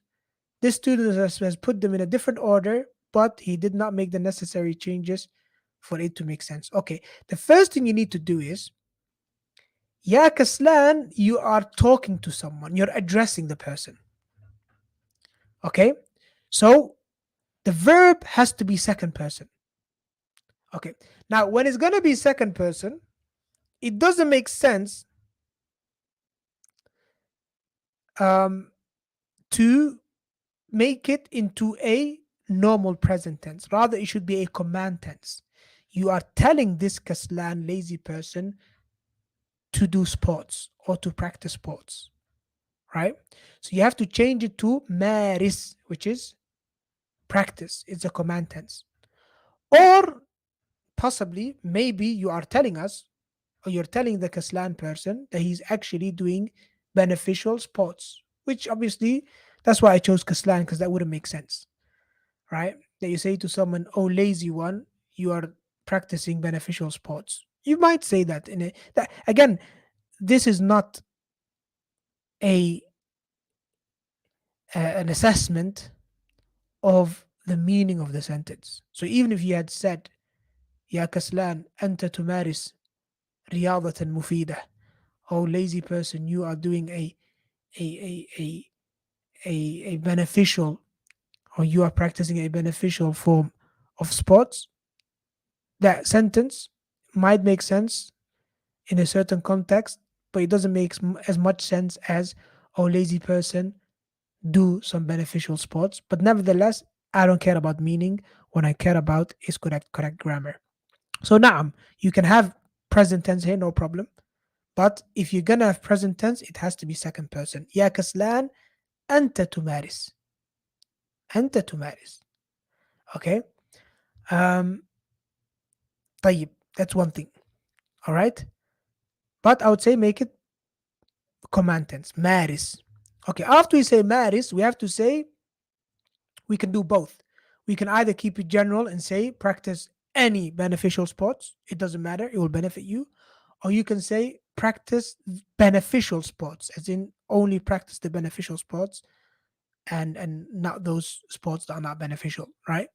This student has put them in a different order, but he did not make the necessary changes for it to make sense. Okay, the first thing you need to do is, Ya Kaslan, you are talking to someone, you're addressing the person. Okay, so the verb has to be second person. Okay, now when it's going to be second person, it doesn't make sense um, to make it into a normal present tense. Rather, it should be a command tense. You are telling this kaslan, lazy person, to do sports or to practice sports, right? So you have to change it to maris, which is practice. It's a command tense. Or possibly, maybe you are telling us, or you're telling the kaslan person that he's actually doing beneficial sports, which obviously, that's why I chose kaslan, because that wouldn't make sense, right? That you say to someone, "Oh, lazy one, you are practicing beneficial sports." You might say that in a that again. This is not a an assessment of the meaning of the sentence. So even if you had said, "Ya kaslan, anta tumaris riyadatan mufida," "Oh, lazy person, you are doing a a a a beneficial, or you are practicing a beneficial form of sports," that sentence might make sense in a certain context, but it doesn't make as much sense as, "Oh, lazy person, do some beneficial sports." But nevertheless, I don't care about meaning. What I care about is correct grammar. So na'am, you can have present tense here, no problem. But if you're gonna have present tense, it has to be second person. Ya kaslan, anta tumaris. Anta tumaris. Okay? Um, طيب, that's one thing. All right? But I would say make it command tense. Maris. Okay, after we say maris, we have to say we can do both. We can either keep it general and say practice any beneficial sports. It doesn't matter. It will benefit you. Or you can say practice beneficial sports, as in only practice the beneficial sports and not those sports that are not beneficial, right?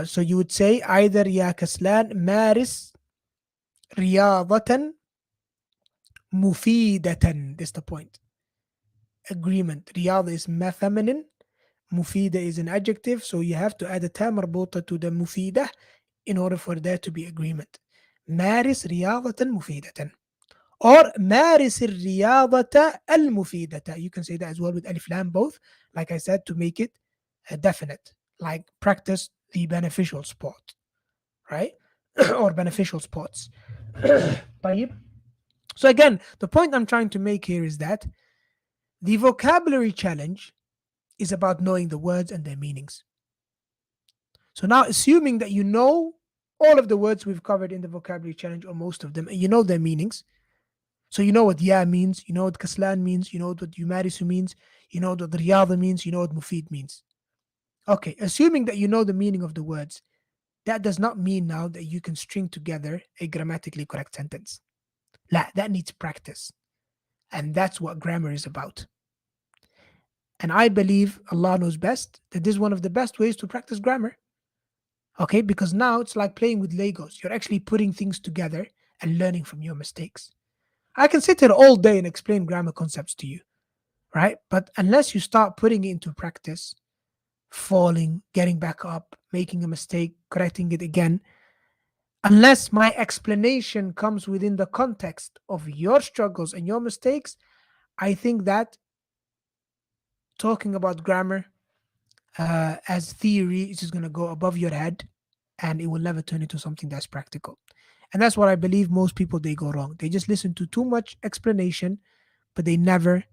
So you would say either يا كسلان مارس رياضة مفيدة. That's the point. Agreement. رياضة is feminine. مفيدة is an adjective. So you have to add a تاء مربوطة to the مفيدة in order for there to be agreement. مارس رياضة مفيدة. Or مارس الرياضة المفيدة. You can say that as well with alif lam both. Like I said, to make it definite. Like practice the beneficial sport, right? Or beneficial sports. طيب. So again, the point I'm trying to make here is that the vocabulary challenge is about knowing the words and their meanings. So now, assuming that you know all of the words we've covered in the vocabulary challenge, or most of them, and you know their meanings. So you know what ya means, you know what kaslan means, you know what yumarisu means, you know what riyada means, you know what mufid means. Okay, assuming that you know the meaning of the words, that does not mean now that you can string together a grammatically correct sentence. La, that needs practice. And that's what grammar is about. And I believe Allah knows best that this is one of the best ways to practice grammar. Okay, because now it's like playing with Legos. You're actually putting things together and learning from your mistakes. I can sit here all day and explain grammar concepts to you, right? But unless you start putting it into practice, falling, getting back up, making a mistake, correcting it again, unless my explanation comes within the context of your struggles and your mistakes, I think that talking about grammar as theory is just going to go above your head and it will never turn into something that's practical. And that's what I believe most people, they go wrong. They just listen to too much explanation, but they never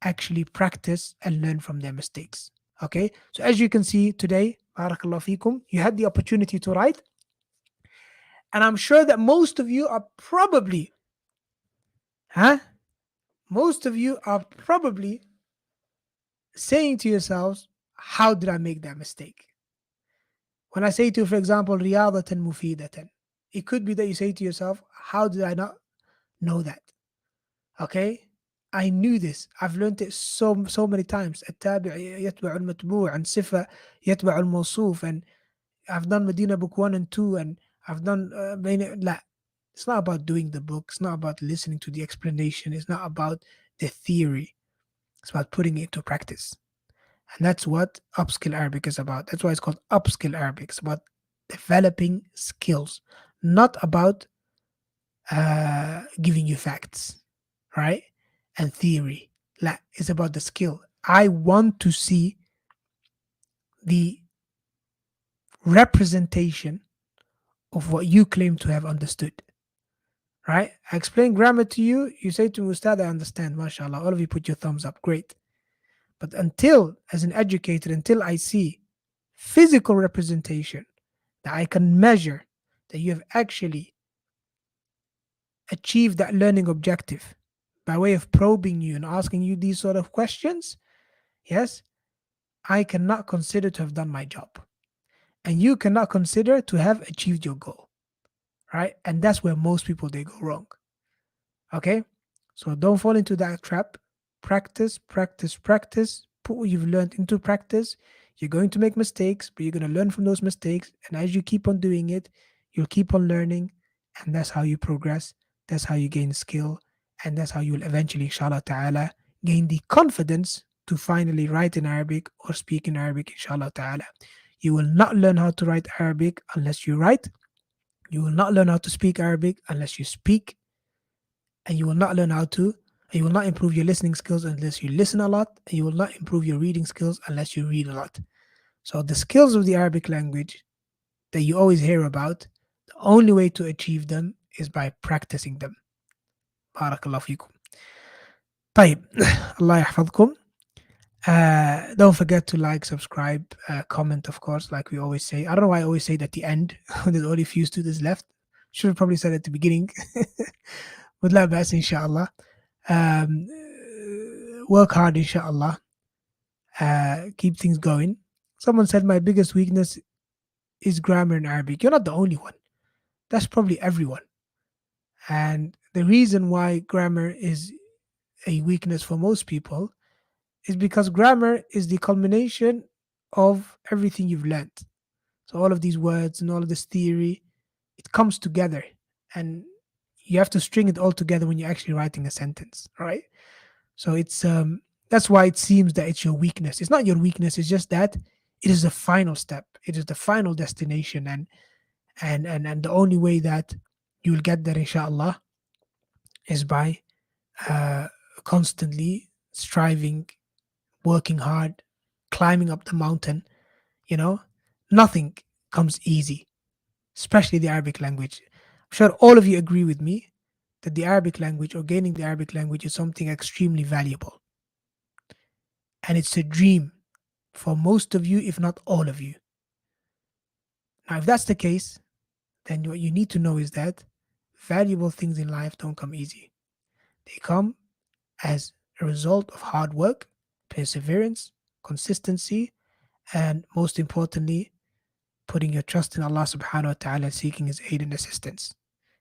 actually practice and learn from their mistakes. Okay. So as you can see today, barakallah fikum, you had the opportunity to write. And I'm sure that most of you are probably, huh? Most of you are probably saying to yourselves, how did I make that mistake? When I say to you, for example, riyadatan mufidatan, it could be that you say to yourself, how did I not know that? Okay? I knew this. I've learned it so many times. التابع يتبع المتبوع and صفة يتبع الموصوف, and I've done Medina book 1 and 2, and I've done لا. It's not about doing the book. It's not about listening to the explanation. It's not about the theory. It's about putting it into practice. And that's what Upskill Arabic is about. That's why it's called Upskill Arabic. It's about developing skills, not about giving you facts, right? And theory. La, it's about the skill. I want to see the representation of what you claim to have understood, right? I explain grammar to you. You say to me, Ustad, I understand, mashallah. All of you put your thumbs up. Great. But until, as an educator, until I see physical representation that I can measure that you have actually achieved that learning objective by way of probing you and asking you these sort of questions, yes, I cannot consider to have done my job. And you cannot consider to have achieved your goal, right? And that's where most people they go wrong. Okay? So don't fall into that trap. Practice, practice, practice. Put what you've learned into practice. You're going to make mistakes, but you're going to learn from those mistakes. And as you keep on doing it, you'll keep on learning. And that's how you progress. That's how you gain skill. And that's how you will eventually, inshallah ta'ala, gain the confidence to finally write in Arabic or speak in Arabic, inshallah ta'ala. You will not learn how to write Arabic unless you write. You will not learn how to speak Arabic unless you speak, and you will not learn how to, and you will not improve your listening skills unless you listen a lot, and you will not improve your reading skills unless you read a lot. So the skills of the Arabic language that you always hear about, the only way to achieve them is by practicing them. Barakallahu fikum. طيب, Allah يحفظكم. Don't forget to like, subscribe, comment, of course, like we always say. I don't know why I always say it at the end. There's only a few students left. Should have probably said it at the beginning. With la bas, inshallah. Um, Work hard, inshallah. Keep things going. Someone said my biggest weakness is grammar in Arabic. You're not the only one. That's probably everyone. And the reason why grammar is a weakness for most people is because grammar is the culmination of everything you've learned. So all of these words and all of this theory, it comes together, and you have to string it all together when you're actually writing a sentence, right? So it's that's why it seems that it's your weakness. It's not your weakness. It's just that it is the final step. It is the final destination, and the only way that you will get there, inshallah, is by uh, constantly striving, working hard, climbing up the mountain. You know, nothing comes easy, especially the Arabic language. I'm sure all of you agree with me that the Arabic language or gaining the Arabic language is something extremely valuable. And it's a dream for most of you, if not all of you. Now, if that's the case, then what you need to know is that valuable things in life don't come easy. They come as a result of hard work, perseverance, consistency, and most importantly, putting your trust in Allah subhanahu wa ta'ala, seeking His aid and assistance.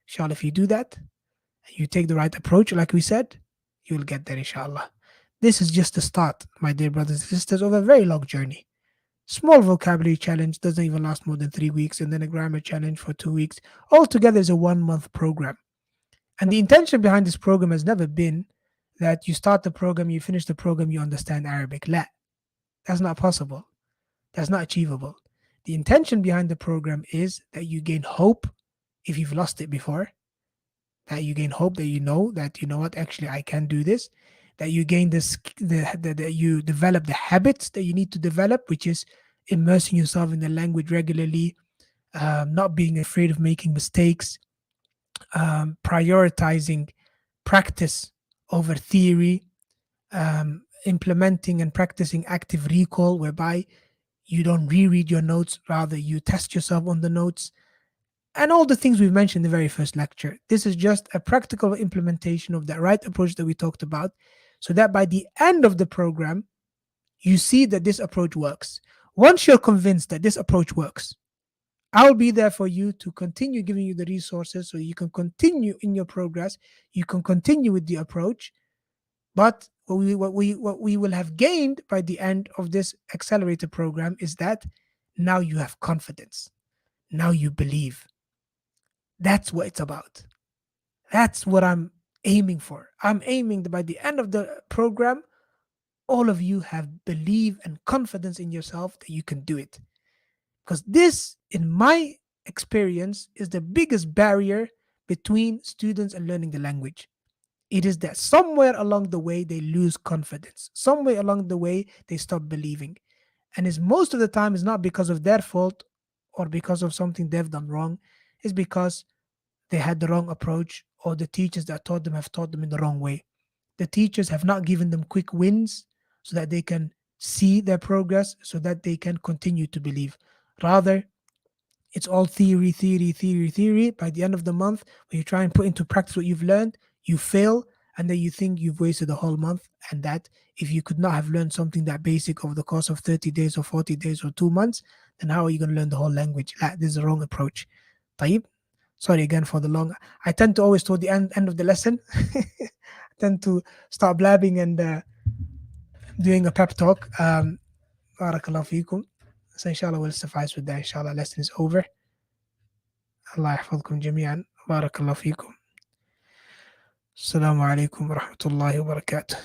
Inshallah, if you do that, and you take the right approach, like we said, you will get there, inshallah. This is just the start, my dear brothers and sisters, of a very long journey. Small vocabulary challenge doesn't even last more than 3 weeks, and then a grammar challenge for 2 weeks. Altogether is a 1 month program. And the intention behind this program has never been that you start the program, you finish the program, you understand Arabic. La, that's not possible. That's not achievable. The intention behind the program is that you gain hope if you've lost it before, that you gain hope that you know what, actually I can do this, that you gain this, that you develop the habits that you need to develop, which is immersing yourself in the language regularly, not being afraid of making mistakes, prioritizing practice over theory, implementing and practicing active recall, whereby you don't reread your notes, rather you test yourself on the notes, and all the things we've mentioned in the very first lecture. This is just a practical implementation of that right approach that we talked about, so that by the end of the program, you see that this approach works. Once you're convinced that this approach works, I'll be there for you to continue giving you the resources so you can continue in your progress. You can continue with the approach. But what we will have gained by the end of this accelerator program is that now you have confidence. Now you believe. That's what it's about. That's what I'm aiming for. I'm aiming that by the end of the program, all of you have belief and confidence in yourself that you can do it. Because this, in my experience, is the biggest barrier between students and learning the language. It is that somewhere along the way they lose confidence. Somewhere along the way they stop believing. And it's most of the time is not because of their fault or because of something they've done wrong. It's because they had the wrong approach or the teachers that taught them have taught them in the wrong way. The teachers have not given them quick wins so that they can see their progress, so that they can continue to believe. Rather, it's all theory, theory, theory, theory. By the end of the month, when you try and put into practice what you've learned, you fail, and then you think you've wasted a whole month. And that if you could not have learned something that basic over the course of 30 days or 40 days or 2 months, then how are you going to learn the whole language? This is the wrong approach. طيب. Sorry again for the long. I tend to always toward the end of the lesson, I tend to start blabbing and doing a pep talk. Barakallah fikum. So inshallah we'll suffice with that. Inshallah lesson is over. الله يحفظكم جميعا. بارك الله فيكم. السلام عليكم ورحمة الله وبركاته.